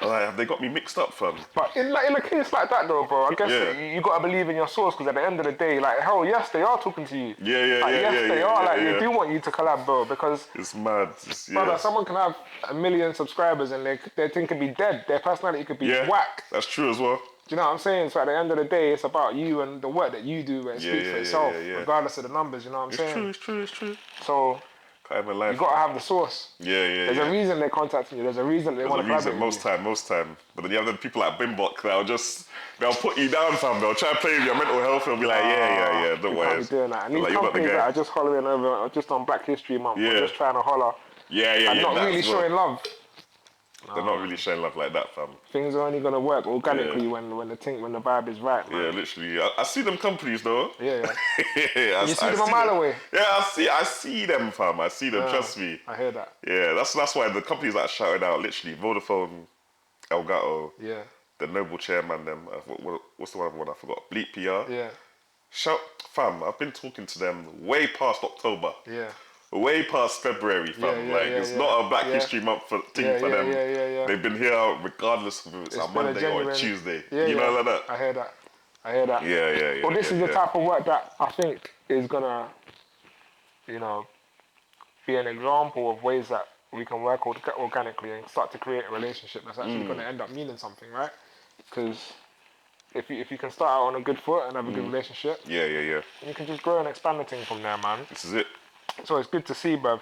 Like, have they got me mixed up, fam? But in a case like that, though, bro, I guess you got to believe in your source, because at the end of the day, like, hell, yes, they are talking to you. They are. They do want you to collab, bro, because... It's mad. Brother, someone can have 1 million subscribers and their thing could be dead. Their personality could be whack. That's true as well. Do you know what I'm saying? So at the end of the day, it's about you and the work that you do, and it speaks for itself, regardless of the numbers, you know what I'm saying? It's true. So... You gotta have the source. There's a reason they're contacting you. There's a reason they want to collaborate with you. Most time. But then you have the people like Bimbok, they'll put you down, fam. They'll try to play with your mental health and be like, don't worry. You can't be doing that. And these companies that are just hollering over, just on Black History Month, just trying to holler. And not really showing love. They're not really showing love like that, fam. Things are only gonna work organically when the vibe is right, man. Yeah, literally. I see them companies though. You see them a mile away. Yeah, I see them, fam. I see them. Trust me. I hear that. Yeah, that's why the companies that are shouting out, literally, Vodafone, Elgato, the Noble Chairman, them. What's the one I forgot? Bleep PR. Shout, fam. I've been talking to them way past October. Way past February, fam. It's not a Black History Month thing for them. They've been here regardless of if it's a Monday or a Tuesday. You know, like that. I hear that. Yeah. Well, this is the type of work that I think is gonna, be an example of ways that we can work organically and start to create a relationship that's actually gonna end up meaning something, right? Because if you can start out on a good foot and have a good relationship, you can just grow and expand the thing from there, man. This is it. So it's good to see, bruv.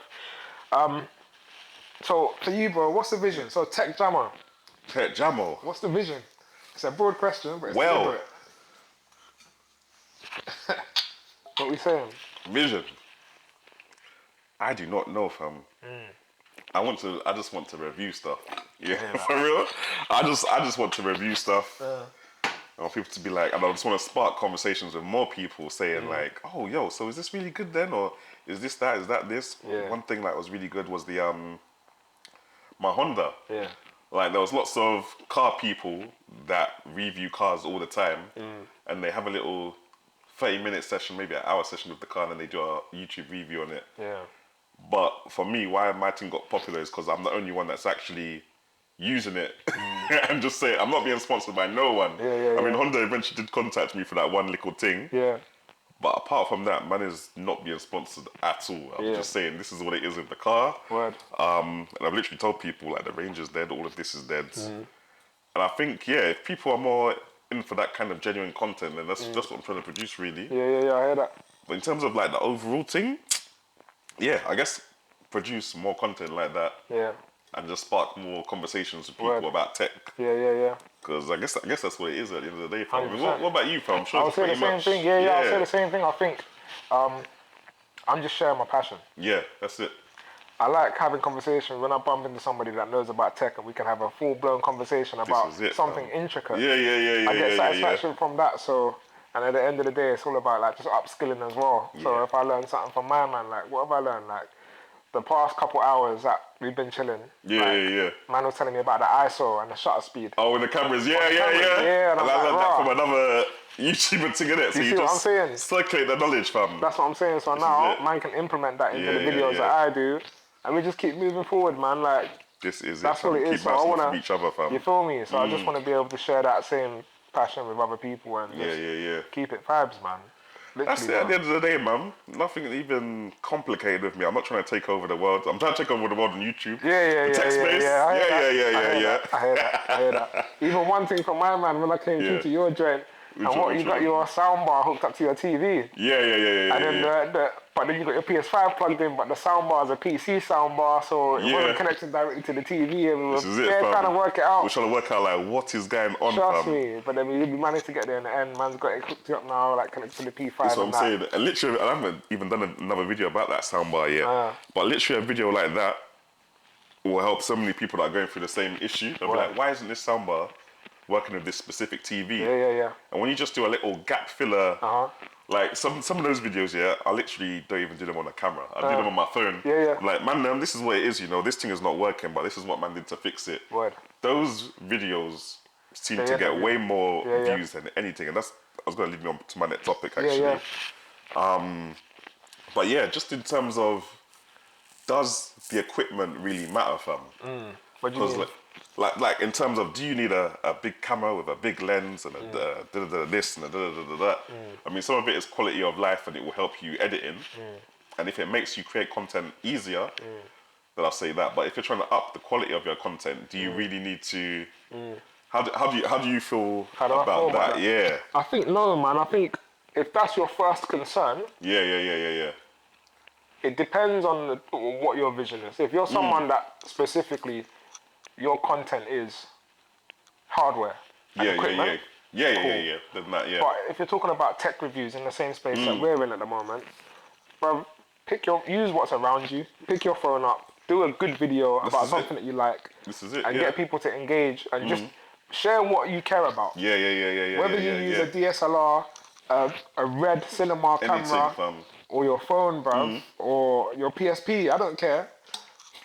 So for you, bro, what's the vision? So Tech Jammer. What's the vision? It's a broad question, but it's deliberate. What we saying? Vision. I do not know, fam. I just want to review stuff. Yeah, Yeah, for real. I just want to review stuff. I want people to be like, and I just want to spark conversations with more people saying like, oh, yo, so is this really good then? Or is this that? Is that this? Yeah. One thing that was really good was the, my Honda. Yeah. Like there was lots of car people that review cars all the time and they have a little 30-minute session, maybe an hour session with the car and then they do a YouTube review on it. Yeah. But for me, why my thing got popular is because I'm the only one that's actually using it and just say I'm not being sponsored by no one. Yeah, I mean, Honda eventually did contact me for that one little thing. Yeah. But apart from that, man is not being sponsored at all. I'm just saying this is what it is with the car. Word. And I've literally told people like the range is dead, all of this is dead. And I think, yeah, if people are more in for that kind of genuine content, then that's what I'm trying to produce really. Yeah, I hear that. But in terms of like the overall thing, yeah, I guess produce more content like that. Yeah. And just spark more conversations with people about tech. Yeah. Because I guess that's what it is at the end of the day, fam. I mean, 100%. what about you, fam? I'm sure I would it's say the pretty same much, thing. Yeah, I'll say the same thing. I think I'm just sharing my passion. Yeah, that's it. I like having conversations when I bump into somebody that knows about tech and we can have a full-blown conversation about something intricate. Yeah. I get satisfaction from that. So, and at the end of the day, it's all about like just upskilling as well. So if I learn something from my man, like what have I learned? Like the past couple hours that we've been chilling. Yeah. Man was telling me about the ISO and the shutter speed. Oh, and the cameras, yeah. Yeah, and I learned that from another YouTuber thing, innit? So you see what I'm saying? Circulate the knowledge, fam. That's what I'm saying. So now man can implement that into the videos that I do, and we just keep moving forward, man. Like this is that's it, fam. what it is. Keep So I wanna, from each other, fam. you feel me? So I just want to be able to share that same passion with other people and just keep it vibes, man. Literally, that's it. At the end of the day, man. Nothing even complicated with me. I'm not trying to take over the world. I'm trying to take over the world on YouTube. Yeah. The tech space. Yeah. I hear that. Even one thing from my man when I came through to your joint, and what you got your soundbar hooked up to your TV. Yeah. And then but then you got your PS5 plugged in, but the soundbar is a PC soundbar, so it wasn't connected directly to the TV. And we were trying to work it out. We're trying to work out like what is going on, Trust me, but then we managed to get there in the end. Man's got it hooked up now, like connected to the P5. That's what I'm saying. And literally, I haven't even done another video about that soundbar yet. But literally, a video like that will help so many people that are going through the same issue. They'll be like, why isn't this soundbar working with this specific TV? Yeah. And when you just do a little gap filler, like some of those videos, I literally don't even do them on a camera. I do them on my phone. Yeah. I'm like, man, this is what it is, you know, this thing is not working, but this is what man did to fix it. Word. Those videos seem to get way more views than anything. And that's, I was going to lead me on to my next topic, actually. But yeah, just in terms of, does the equipment really matter, fam? What do you mean? Like in terms of, do you need a big camera with a big lens and this and that? I mean, some of it is quality of life and it will help you editing. And if it makes you create content easier, then I'll say that. But if you're trying to up the quality of your content, do you really need to? How do you feel about that? Yeah. I think no, man. I think if that's your first concern. Yeah. It depends on what your vision is. If you're someone that specifically your content is hardware and equipment. Yeah. But if you're talking about tech reviews in the same space that we're in at the moment, bro, use what's around you. Pick your phone up. Do a good video about something that you like. This is it. And get people to engage and just share what you care about. Yeah. Whether you use a DSLR, a red cinema camera, or your phone, bro, or your PSP, I don't care.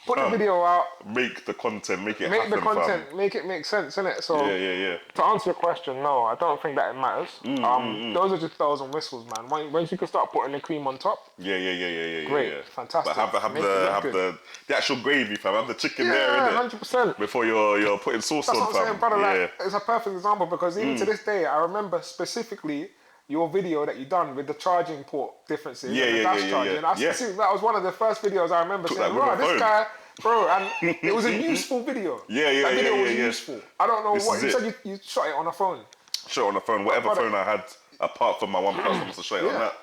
Put the video out. Make the content, make it happen, Make the content, make it make sense, innit? So, to answer your question, no, I don't think that it matters. Those are just bells and whistles, man. Once you can start putting the cream on top. Great, fantastic. But have the actual gravy, fam. Have the chicken there, innit? 100%. Before you're putting sauce on, fam. That's what I'm saying, brother. Like, it's a perfect example because even to this day, I remember specifically your video that you done with the charging port differences. Charging. That was one of the first videos I remember saying, bro, this guy, bro, and it was a useful video. That video was useful. I don't know what, you said you shot it on a phone. Shot it on a phone, whatever phone I had, apart from my OnePlus, I must have shot it on that.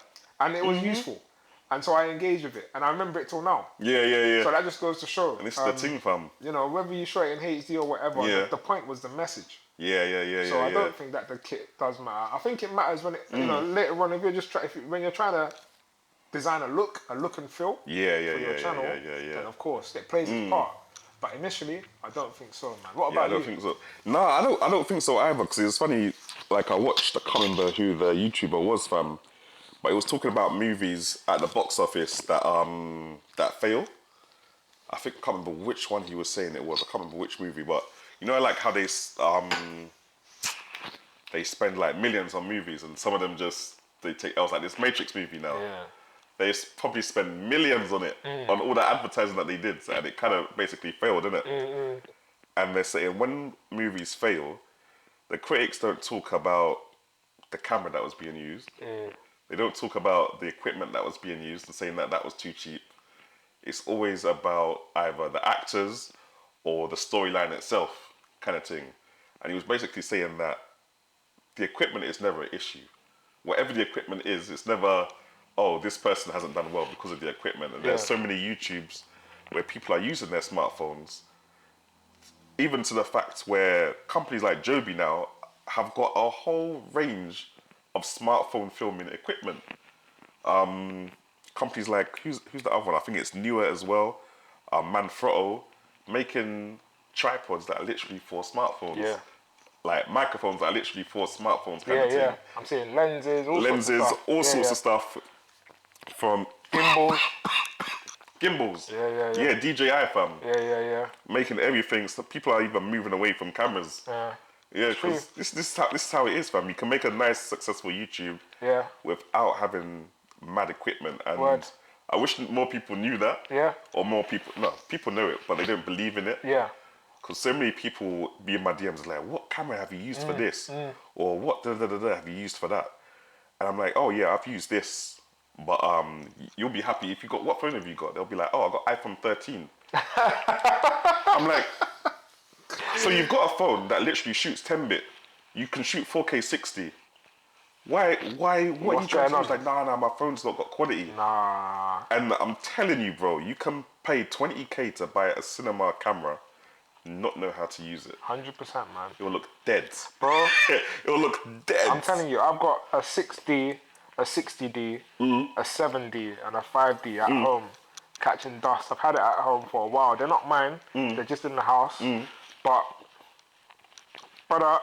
And it was useful. And so I engaged with it. And I remember it till now. Yeah. So that just goes to show. And this is the thing, fam. You know, whether you shot it in HD or whatever, the point was the message. So I don't think that the kit does matter. I think it matters when it, you know, later on if you're just when you're trying to design a look and feel for your channel, then of course it plays its part. But initially, I don't think so, man. What about I don't think so. No, I don't think so either. Because it's funny. Like I watched, I can't remember who the YouTuber was, fam, but he was talking about movies at the box office that fail. I think I can't remember which one he was saying it was. I can't remember which movie, but you know, like how they spend like millions on movies, and some of them just they take L's. Like this Matrix movie now. Yeah. They probably spend millions on it, on all the advertising that they did, and it kind of basically failed, didn't it? And they're saying when movies fail, the critics don't talk about the camera that was being used. They don't talk about the equipment that was being used and saying that that was too cheap. It's always about either the actors or the storyline itself, kind of thing. And he was basically saying that the equipment is never an issue. Whatever the equipment is, it's never, oh, this person hasn't done well because of the equipment. And there's so many YouTubes where people are using their smartphones, even to the fact where companies like Joby now have got a whole range of smartphone filming equipment. Companies like, who's the other one? I think it's newer as well. Manfrotto, making tripods that are literally for smartphones. Yeah. Like microphones that are literally for smartphones kind of thing. Yeah. I'm seeing lenses, all sorts of stuff. From gimbals. Yeah, DJI fam. Yeah. Making everything. So people are even moving away from cameras. Yeah, because this is how it is, fam. You can make a nice, successful YouTube without having mad equipment. And I wish more people knew that. Yeah. Or more people, no, people know it, but they don't believe in it. Yeah. Because so many people be in my DMs like, what camera have you used for this? Or what have you used for that? And I'm like, oh yeah, I've used this. But you'll be happy if you got, what phone have you got? They'll be like, oh, I got iPhone 13. I'm like, so you've got a phone that literally shoots 10-bit. You can shoot 4K 60. Why, what are you trying to do? It's like, nah, my phone's not got quality. Nah. And I'm telling you, bro, you can pay 20k to buy a cinema camera, not know how to use it. 100%, man. It will look dead. Bro. It will look dead. I'm telling you, I've got a 6D, a 60D, a 7D, and a 5D at home, catching dust. I've had it at home for a while. They're not mine. They're just in the house. But, brother,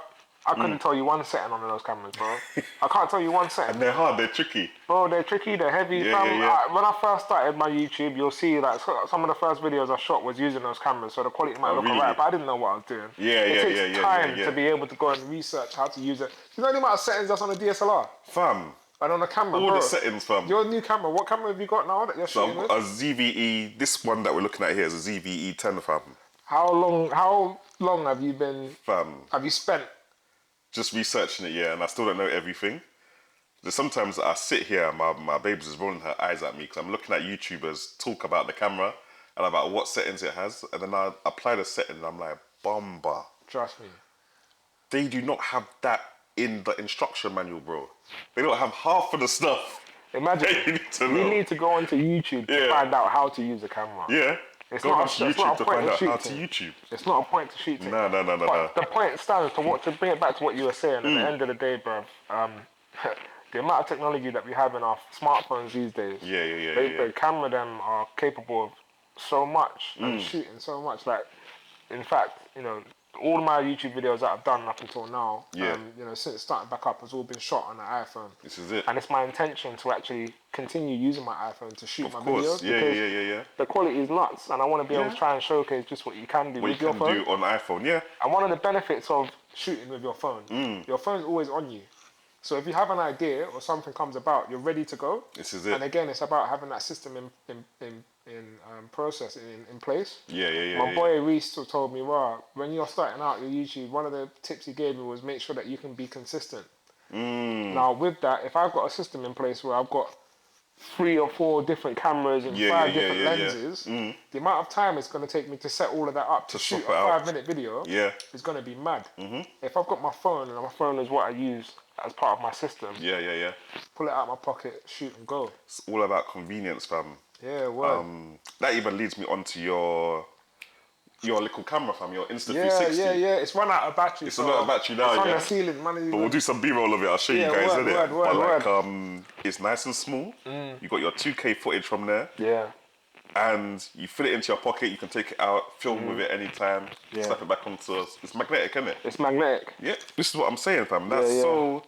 I couldn't tell you one setting on those cameras, bro. I can't tell you one setting. And they're hard, they're tricky. Bro, they're tricky, they're heavy. When I first started my YouTube, you'll see like some of the first videos I shot was using those cameras, so the quality might look alright, but I didn't know what I was doing. It takes time to be able to go and research how to use it. You know the amount of settings that's on a DSLR? Fam. And on the camera, all the settings, fam. Your new camera, what camera have you got now that you're shooting with? A ZVE, this one that we're looking at here is a ZVE 10, fam. How long have you been, have you spent? Just researching it, and I still don't know everything. There's sometimes I sit here, my baby's just rolling her eyes at me because I'm looking at YouTubers talk about the camera and about what settings it has, and then I apply the setting and I'm like, bomba. Trust me. They do not have that in the instruction manual, bro. They don't have half of the stuff. Imagine, you need to go onto YouTube to find out how to use a camera. Yeah. It's go not onto YouTube to find out how to YouTube. It's not a point to shoot it. No. The point stands to bring it back to what you were saying. At the end of the day, bruv, the amount of technology that we have in our smartphones these days. The camera them are capable of so much and shooting so much. Like, in fact, you know, all of my YouTube videos that I've done up until now, you know, since starting back up, has all been shot on an iPhone. This is it. And it's my intention to actually continue using my iPhone to shoot my videos. Yeah. The quality is nuts, and I want to be able to try and showcase just what you can do with your phone. What you can do on iPhone, And one of the benefits of shooting with your phone, your phone's always on you. So if you have an idea or something comes about, you're ready to go. This is it. And again, it's about having that system in place. My boy Reese told me, well, when you're starting out your YouTube, one of the tips he gave me was make sure that you can be consistent. Now with that, if I've got a system in place where I've got 3 or 4 different cameras and 5 different lenses, the amount of time it's going to take me to set all of that up to shoot a 5-minute video is going to be mad. If I've got my phone and my phone is what I use as part of my system, pull it out of my pocket, shoot and go. It's all about convenience, fam. Yeah, well. That even leads me on to your your little camera, fam, your Insta360. Yeah. It's run out of battery. It's run out of battery now, it's on yeah. the ceiling, man. But we'll do some B-roll of it. I'll show you guys, innit? Word, But like, it's nice and small. You got your 2K footage from there. Yeah. And you fit it into your pocket. You can take it out, film with it anytime. Slap it back onto. It's magnetic, isn't it? It's magnetic. Yeah. This is what I'm saying, fam. That's so.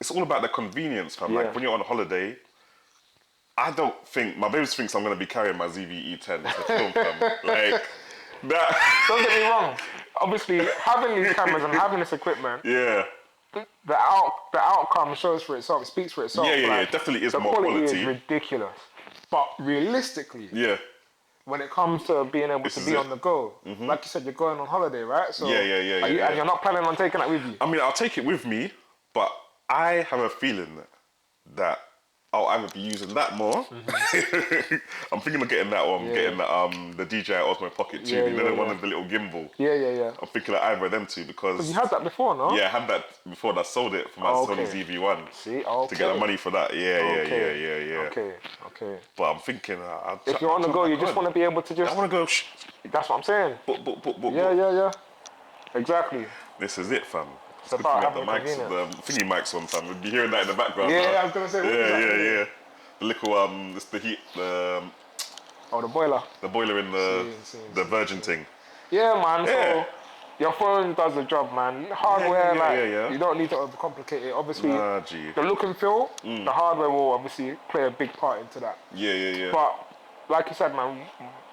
It's all about the convenience, fam. Like when you're on a holiday. I don't think my baby thinks I'm gonna be carrying my ZV-E10 to film, fam. Like that. Don't get me wrong. Obviously, having these cameras and having this equipment. Yeah. The outcome shows for itself. It speaks for itself. Yeah. It definitely is more quality. The quality is ridiculous. But realistically, when it comes to being able to be on the go, like you said, you're going on holiday, right? So and you're not planning on taking that with you. I mean, I'll take it with me, but I have a feeling that I'll either be using that more. I'm thinking of getting that one, getting the DJI Osmo Pocket 2, you know, the one with the little gimbal. Yeah. I'm thinking of either of them two because you had that before, no? Yeah, I had that before and I sold it for my Sony ZV-1. See, to get the money for that. Yeah. Okay. But I'm thinking, if you're on the go, you just want to be able to just. I want to go. That's what I'm saying. Yeah. Exactly. This is it, fam. It's about having the mics, the thingy mics on, fam. We'd be hearing that in the background. Yeah, I was gonna say. Yeah. The little it's the heat, the boiler. The boiler in the Virgin thing. Yeah, man. So your phone does the job, man. Hardware, you don't need to overcomplicate it. Obviously, the look and feel, the hardware will obviously play a big part into that. Yeah. But like you said, man,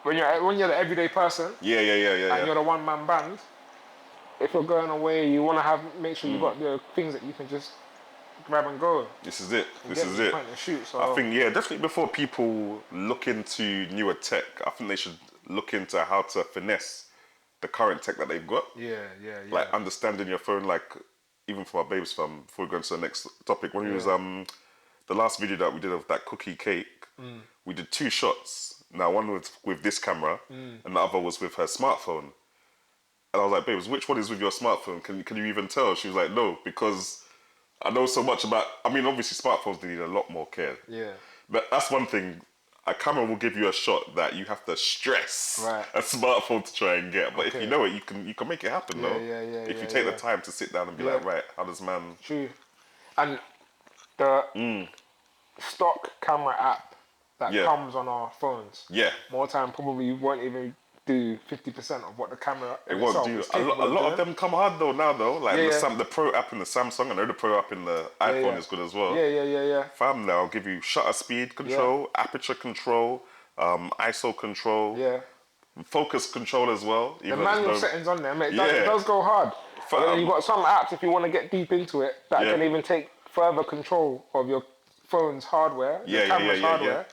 when you're the everyday person, and you're the one-man band. If you're going away, you want to make sure you've got the things that you can just grab and go. This is it. Shoot, so. I think, definitely before people look into newer tech, I think they should look into how to finesse the current tech that they've got. Yeah. Like understanding your phone, like even for our babes fam, before we go into the next topic, when we was the last video that we did of that cookie cake, we did 2 shots. Now one was with this camera and the other was with her smartphone. And I was like, babes, which one is with your smartphone? Can you even tell? She was like, no, because I know so much about, I mean, obviously smartphones need a lot more care. Yeah. But that's one thing. A camera will give you a shot that you have to stress a smartphone to try and get. But if you know it, you can make it happen, though. If you take the time to sit down and be like, right, how does man... True. And the stock camera app that comes on our phones, more time probably you won't even do 50% of what the camera it won't do. A lot of them come hard though now though. Like the Pro app in the Samsung, I know the Pro app in the iPhone is good as well. Yeah. Fam, now I'll give you shutter speed control, aperture control, ISO control, focus control as well. The manual settings on there, mate, it does go hard. You've got some apps, if you want to get deep into it, that can even take further control of your phone's hardware, the camera's hardware.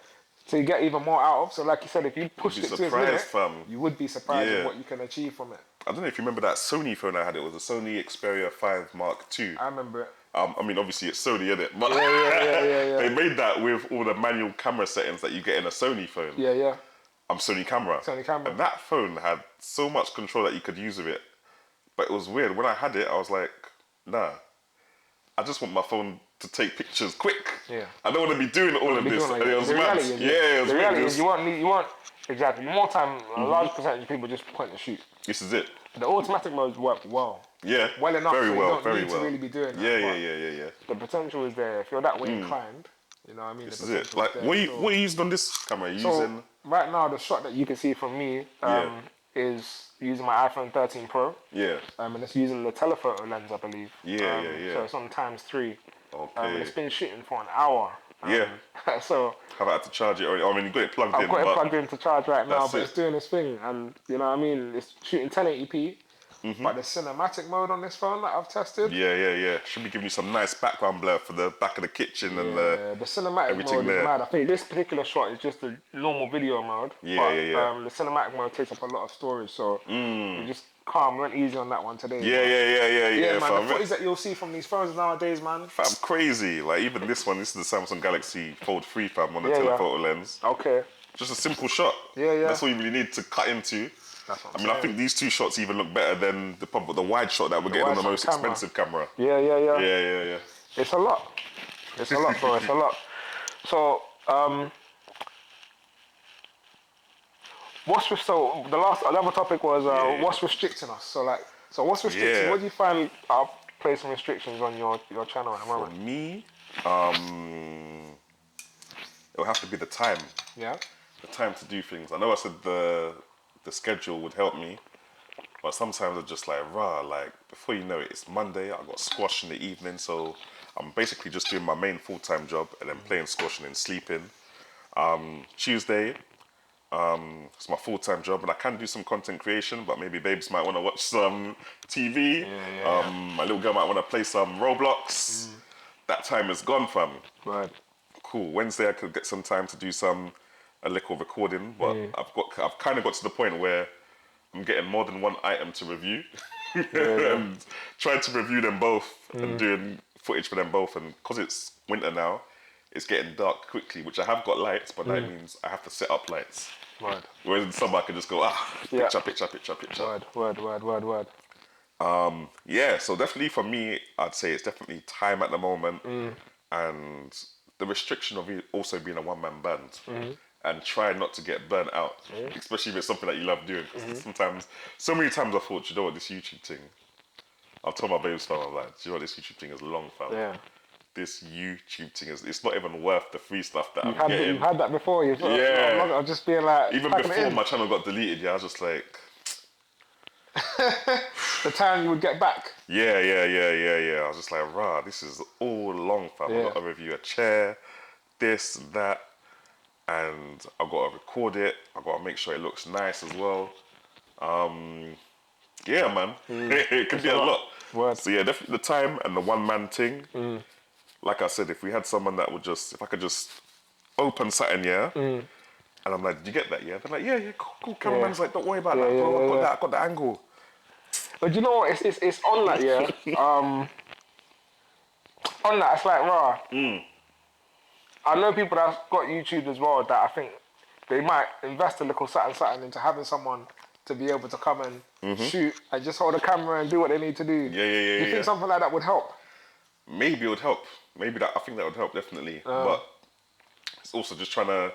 So you get even more out of. So like you said, if you push it to its limit, you would be surprised at what you can achieve from it. I don't know if you remember that Sony phone I had. It was a Sony Xperia 5 Mark II. I remember it. I mean, obviously it's Sony, isn't it? But yeah. they made that with all the manual camera settings that you get in a Sony phone. Yeah. Sony camera. And that phone had so much control that you could use with it. But it was weird. When I had it, I was like, nah. I just want my phone to take pictures quick. Yeah. I don't want to be doing all of this. Like, it was mad. It was the reality is you want exactly more time. A large percentage of people just point and shoot. This is it. The automatic modes work well. Yeah. Well enough. Very so well. You don't very need well. to really be doing that. Yeah. The potential is there. If you're that way inclined, you know what I mean. This is it. Like what are you using on this camera? Using right now the shot that you can see from me is using my iPhone 13 Pro. Yeah. And it's using the telephoto lens, I believe. Yeah. So it's on ×3. Okay. And it's been shooting for an hour. So have I had to charge it? I mean, you got it plugged in. I've got it plugged in to charge right now, but it's doing its thing, and you know what I mean. It's shooting 1080p. But the cinematic mode on this phone that I've tested. Yeah. Should be giving you some nice background blur for the back of the kitchen and the cinematic mode is mad. I think this particular shot is just a normal video mode. The cinematic mode takes up a lot of storage, so we just went easy on that one today. Yeah, man. The footage that you'll see from these phones nowadays, man. Fam, crazy. Like even this one, this is the Samsung Galaxy Fold 3 fam on the telephoto lens. Okay. Just a simple shot. Yeah. That's all you really need to cut into. That's what I mean, I think these 2 shots even look better than the wide shot that we're getting on the most expensive camera. Yeah. It's a lot. It's a lot, bro. It's a lot. So, So the other topic was what's restricting us. So what's restricting? Yeah. What do you find are placing restrictions on your channel at the For moment? me, it'll have to be the time. Yeah. The time to do things. I know I said the schedule would help me, but sometimes I'm just like, like before you know it, it's Monday. I got squash in the evening, so I'm basically just doing my main full-time job and then playing squash and then sleeping. Tuesday, it's my full-time job, and I can do some content creation, but maybe babes might want to watch some TV. My little girl might want to play some Roblox. That time is gone, fam. Right. Cool. Wednesday I could get some time to do a little recording, but I've kind of got to the point where I'm getting more than one item to review, and trying to review them both and doing footage for them both. And because it's winter now, it's getting dark quickly, which I have got lights, but that means I have to set up lights. Right. Whereas in summer I can just go picture. Word. Yeah, so definitely for me, I'd say it's definitely time at the moment, and the restriction of it also being a one-man band, and try not to get burnt out, especially if it's something that you love doing. Because so many times I thought, you know what, this YouTube thing, I've told my babes, fam, I'm like, do you know what, this YouTube thing is long, fam. Yeah. This YouTube thing it's not even worth the free stuff that I'm getting. You've had that before. I'll just be like, even before my channel got deleted, I was just like, the time you would get back. Yeah. I was just like, this is all long, fam. I've got to review a chair, this, that, and I've got to record it. I've got to make sure it looks nice as well. Yeah, man. It could be a lot. Word. So yeah, definitely the time and the one-man thing. Like I said, if we had someone that would if I could just open something, and I'm like, did you get that? Yeah. They're like, yeah, cool. Cameraman's like, don't worry about that, bro. I got the angle. But you know what? It's on that, yeah. On that, it's like, I know people that's got YouTube as well that I think they might invest a little something into having someone to be able to come and shoot and just hold a camera and do what they need to do. Yeah. Do you think something like that would help? Maybe it would help. I think that would help, definitely. But it's also just I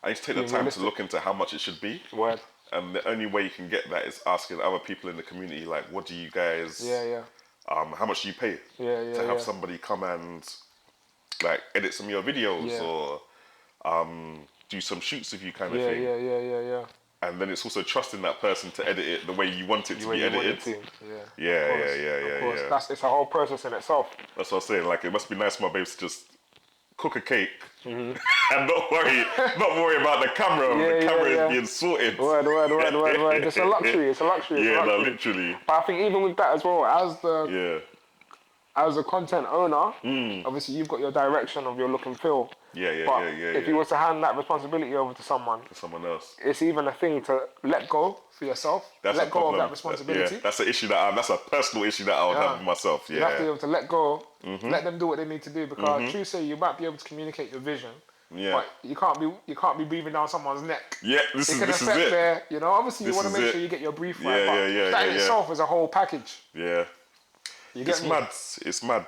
need to take the time to look into how much it should be. Word. And the only way you can get that is asking other people in the community, like, what do you guys... how much do you pay to have somebody come and, like, edit some of your videos or do some shoots with you kind of thing. Yeah. And then it's also trusting that person to edit it the way you want it to be edited. Yeah. It's a whole process in itself. That's what I'm saying. Like, it must be nice for my babes to just cook a cake and not worry about the camera. The camera is being sorted. Word. It's a luxury. No, literally. But I think even with that as well, as a content owner, obviously you've got your direction of your look and feel. If you were to hand that responsibility over to someone else, it's even a thing to let go for yourself. Let go of that responsibility. That's an issue that's a personal issue that I would have with myself. You have to be able to let go, let them do what they need to do, because true say you might be able to communicate your vision. But you can't be breathing down someone's neck. This is it. Their, obviously you want to make sure you get your brief right. That in itself is a whole package. It's mad.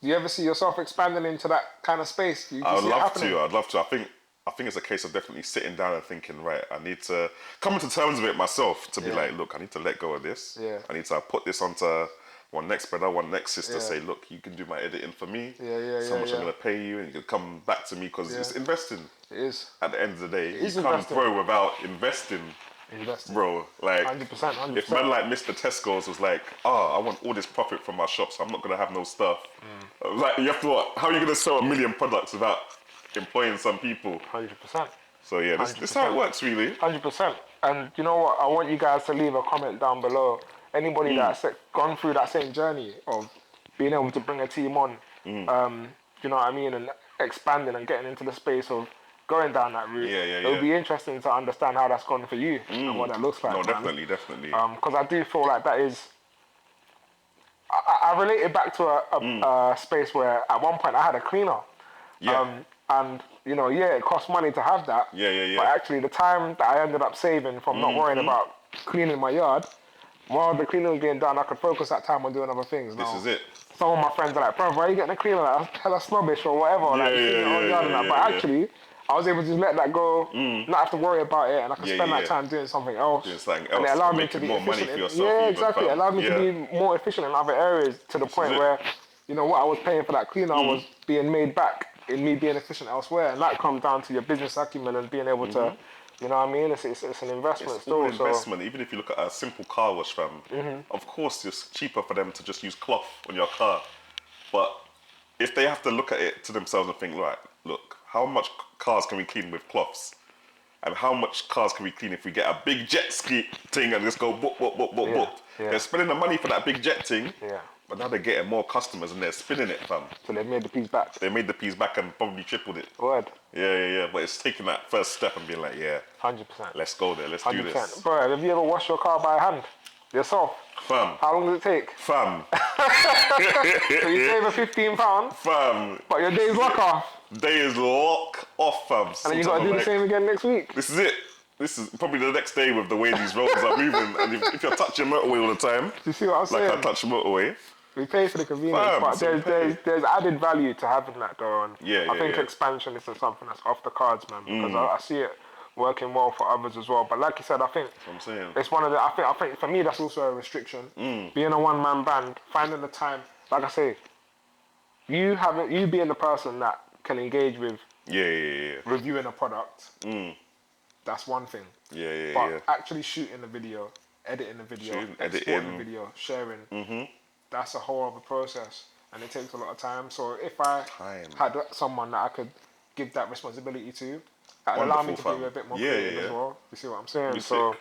Do you ever see yourself expanding into that kind of space? I'd love to. I think it's a case of definitely sitting down and thinking, right, I need to come to terms with it myself to be like, look, I need to let go of this. I need to put this onto one next brother, one next sister, say, look, you can do my editing for me. So much I'm going to pay you, and you can come back to me because it's investing. It is. At the end of the day, you can't grow without investing. Bro, like 100%. If man like Mr. Tesco's was like, I want all this profit from my shop, so I'm not gonna have no stuff. Like, you have to how are you gonna sell 1 million products without employing some people? 100%. So yeah, this is how it works, really. 100%. And you know what? I want you guys to leave a comment down below. Anybody that's gone through that same journey of being able to bring a team on, you know what I mean, and expanding and getting into the space of going down that route. It would be interesting to understand how that's gone for you and what that looks like. No, definitely. Because I do feel like that is. I related back to a space where at one point I had a cleaner. And it cost money to have that. But actually, the time that I ended up saving from not worrying about cleaning my yard, while the cleaning was being done, I could focus that time on doing other things. This is it. Some of my friends are like, bro, why are you getting a cleaner? Like, hella snobbish or whatever. But actually, I was able to just let that go, not have to worry about it, and I could spend that time doing something else. And it allowed me to be more money efficient. for yourself. Yeah, exactly. It allowed me to be more efficient in other areas to the point where, you know, what I was paying for that cleaner was being made back in me being efficient elsewhere, and that comes down to your business acumen and being able to, you know what I mean? It's an investment it's still. All investment. Even if you look at a simple car wash, fam, of course it's cheaper for them to just use cloth on your car. But if they have to look at it to themselves and think, right, look, how much cars can we clean with cloths? And how much cars can we clean if we get a big jet ski thing and just go boop, boop, boop, boop, boop? They're spending the money for that big jet thing, but now they're getting more customers and they're spinning it, fam. So they've made the piece back. They made the piece back and probably tripled it. Word. Yeah. But it's taking that first step and being like, 100%. Let's go there. Let's do this. Bro, have you ever washed your car by hand? Yourself? Fam. How long does it take? Fam. So you save a £15? Fam. But your day's lock off. Day is lock off, fam. And then you got to do the same again next week. This is it. This is probably the next day with the way these roads are moving. And if you're touching motorway all the time, do you see what I'm saying? Like I touch motorway. We pay for the convenience, but there's added value to having that though. And I think expansion is something that's off the cards, man, because I see it working well for others as well. But like you said, I think it's one of the. I think for me that's also a restriction. Being a one-man band, finding the time. Like I say, you being the person that can engage with reviewing a product. That's one thing. But actually shooting the video, editing the video, exporting the video, sharing. That's a whole other process, and it takes a lot of time. So if I had someone that I could give that responsibility to, that would allow me to be a bit more creative as well. You see what I'm saying? So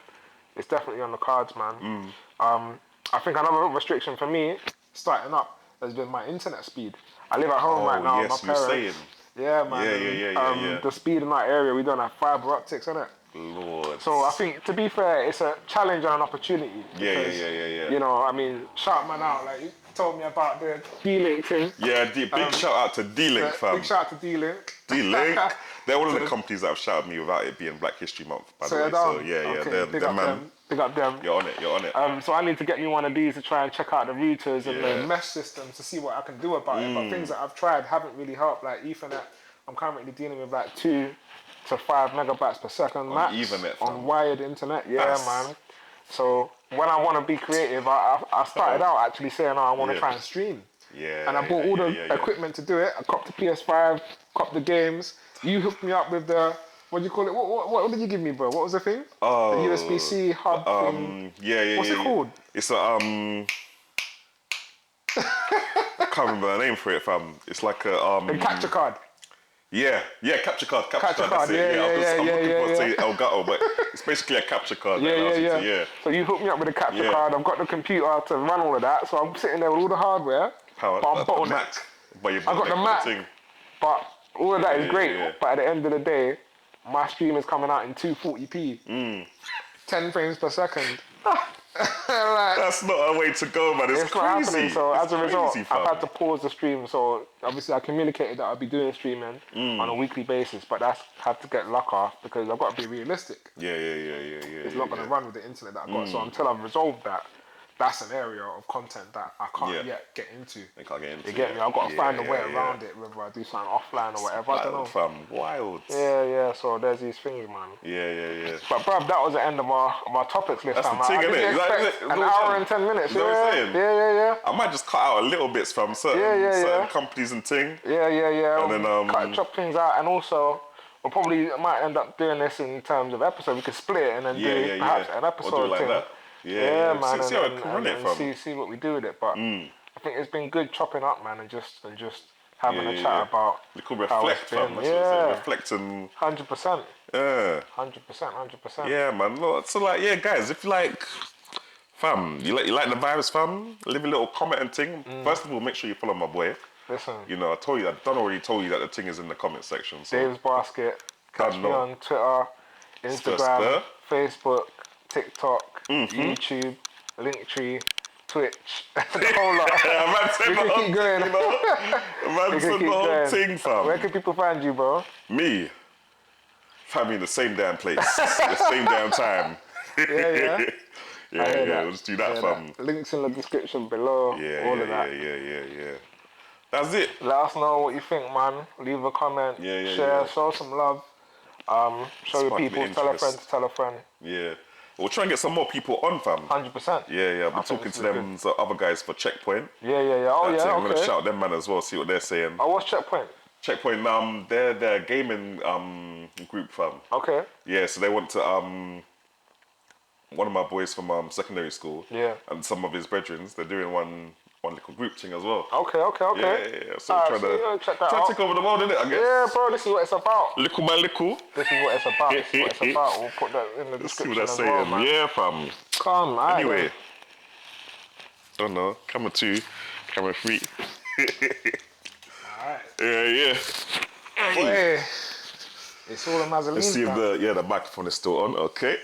it's definitely on the cards, man. I think another restriction for me, starting up, has been my internet speed. I live at home right now with my parents. Yeah, man. The speed in that area, we don't have fiber optics, innit? Lord. So I think, to be fair, it's a challenge and an opportunity. Because, you know, I mean, shout man out. Like, you told me about the D-Link thing. Yeah, big shout out to D-Link, fam. Big shout out to D-Link. D-Link. They're one of the companies that have shouted me without it being Black History Month, by the way. So, big up them. Big up them. You're on it. So I need to get me one of these to try and check out the routers and the mesh systems to see what I can do about it. But things that I've tried haven't really helped. Like Ethernet, I'm currently dealing with like 2 to 5 megabytes per second max on wired internet. Man. So when I want to be creative, I started out actually saying, I want to try and stream. And I bought all the equipment to do it. I copped the PS5, copped the games. You hooked me up with the, what do you call it? What did you give me, bro? What was the thing? The USB-C hub thing. What's it called? It's a I can't remember the name for it, fam. It's like a a capture card. Capture card. Capture card. I'm looking for say Elgato, but it's basically a capture card. So you hooked me up with a capture card. I've got the computer to run all of that. So I'm sitting there with all the hardware. But I'm bottlenecked. I got the Mac. But all of that is great. But at the end of the day, my stream is coming out in 240p. 10 frames per second. That's not a way to go, man. It's crazy. Not happening. So as a result, I've had to pause the stream. So obviously I communicated that I'll be doing streaming on a weekly basis, but that's had to get luck off because I've got to be realistic. It's not going to run with the internet that I've got. So until I've resolved that, that's an area of content that I can't yet get into. I can't get into. You get me? I've got to find a way around it, whether I do something offline or whatever. I don't know. Fam, wild. So there's these things, man. But bruv, that was the end of our topics list. That's the thing, innit? An hour and 10 minutes. You know what I'm saying? Yeah. I might just cut out a little bits from certain companies and thing. And then chop things out, and also we'll probably might end up doing this in terms of episode. We could split it and then do perhaps an episode like thing. That. Man. See how I can run it from. See what we do with it. But I think it's been good chopping up, man, and just having a chat about we could reflect, fam. Reflect and 100%. 100%. Yeah, man. Look, so like, guys, if you like, fam, you like the vibes, fam, leave a little comment and thing. First of all, make sure you follow my boy. Listen, you know, I done already told you that the thing is in the comment section. So. Dave's Basket. Catch me on Twitter, Instagram, Facebook, TikTok, YouTube, Linktree, Twitch, the whole lot. We can keep going. You know? Man said the whole thing, fam. Where can people find you, bro? Me? Find me in the same damn place, the same damn time. We'll just do that, fam. Links in the description below, all of that. Yeah. That's it. Let us know what you think, man. Leave a comment, share, show some love. Show your Sparking people, the tell a interest. friend, tell a friend. Yeah. We'll try and get some more people on, fam. 100%. Yeah, I've been talking to them other guys for Checkpoint. Yeah. Oh, yeah, I'm gonna okay. shout them man as well, see what they're saying. Oh, what's Checkpoint? Checkpoint, they're a gaming group, fam. Okay. Yeah, so they want to one of my boys from secondary school. Yeah. And some of his brethren, they're doing one little group thing as well. Okay. Yeah. So trying to check that out. take over the world, innit, I guess. Yeah, bro, this is what it's about. Little by little. This is what it's about. This is what it's about. We'll put that in the description Let's see what as they're well, saying. man. Yeah, fam. Come, Anyway. Don't know. Camera 2, camera 3. Alright. Yeah. Hey. It's all a Mazzoline. Let's see if the microphone is still on. Okay.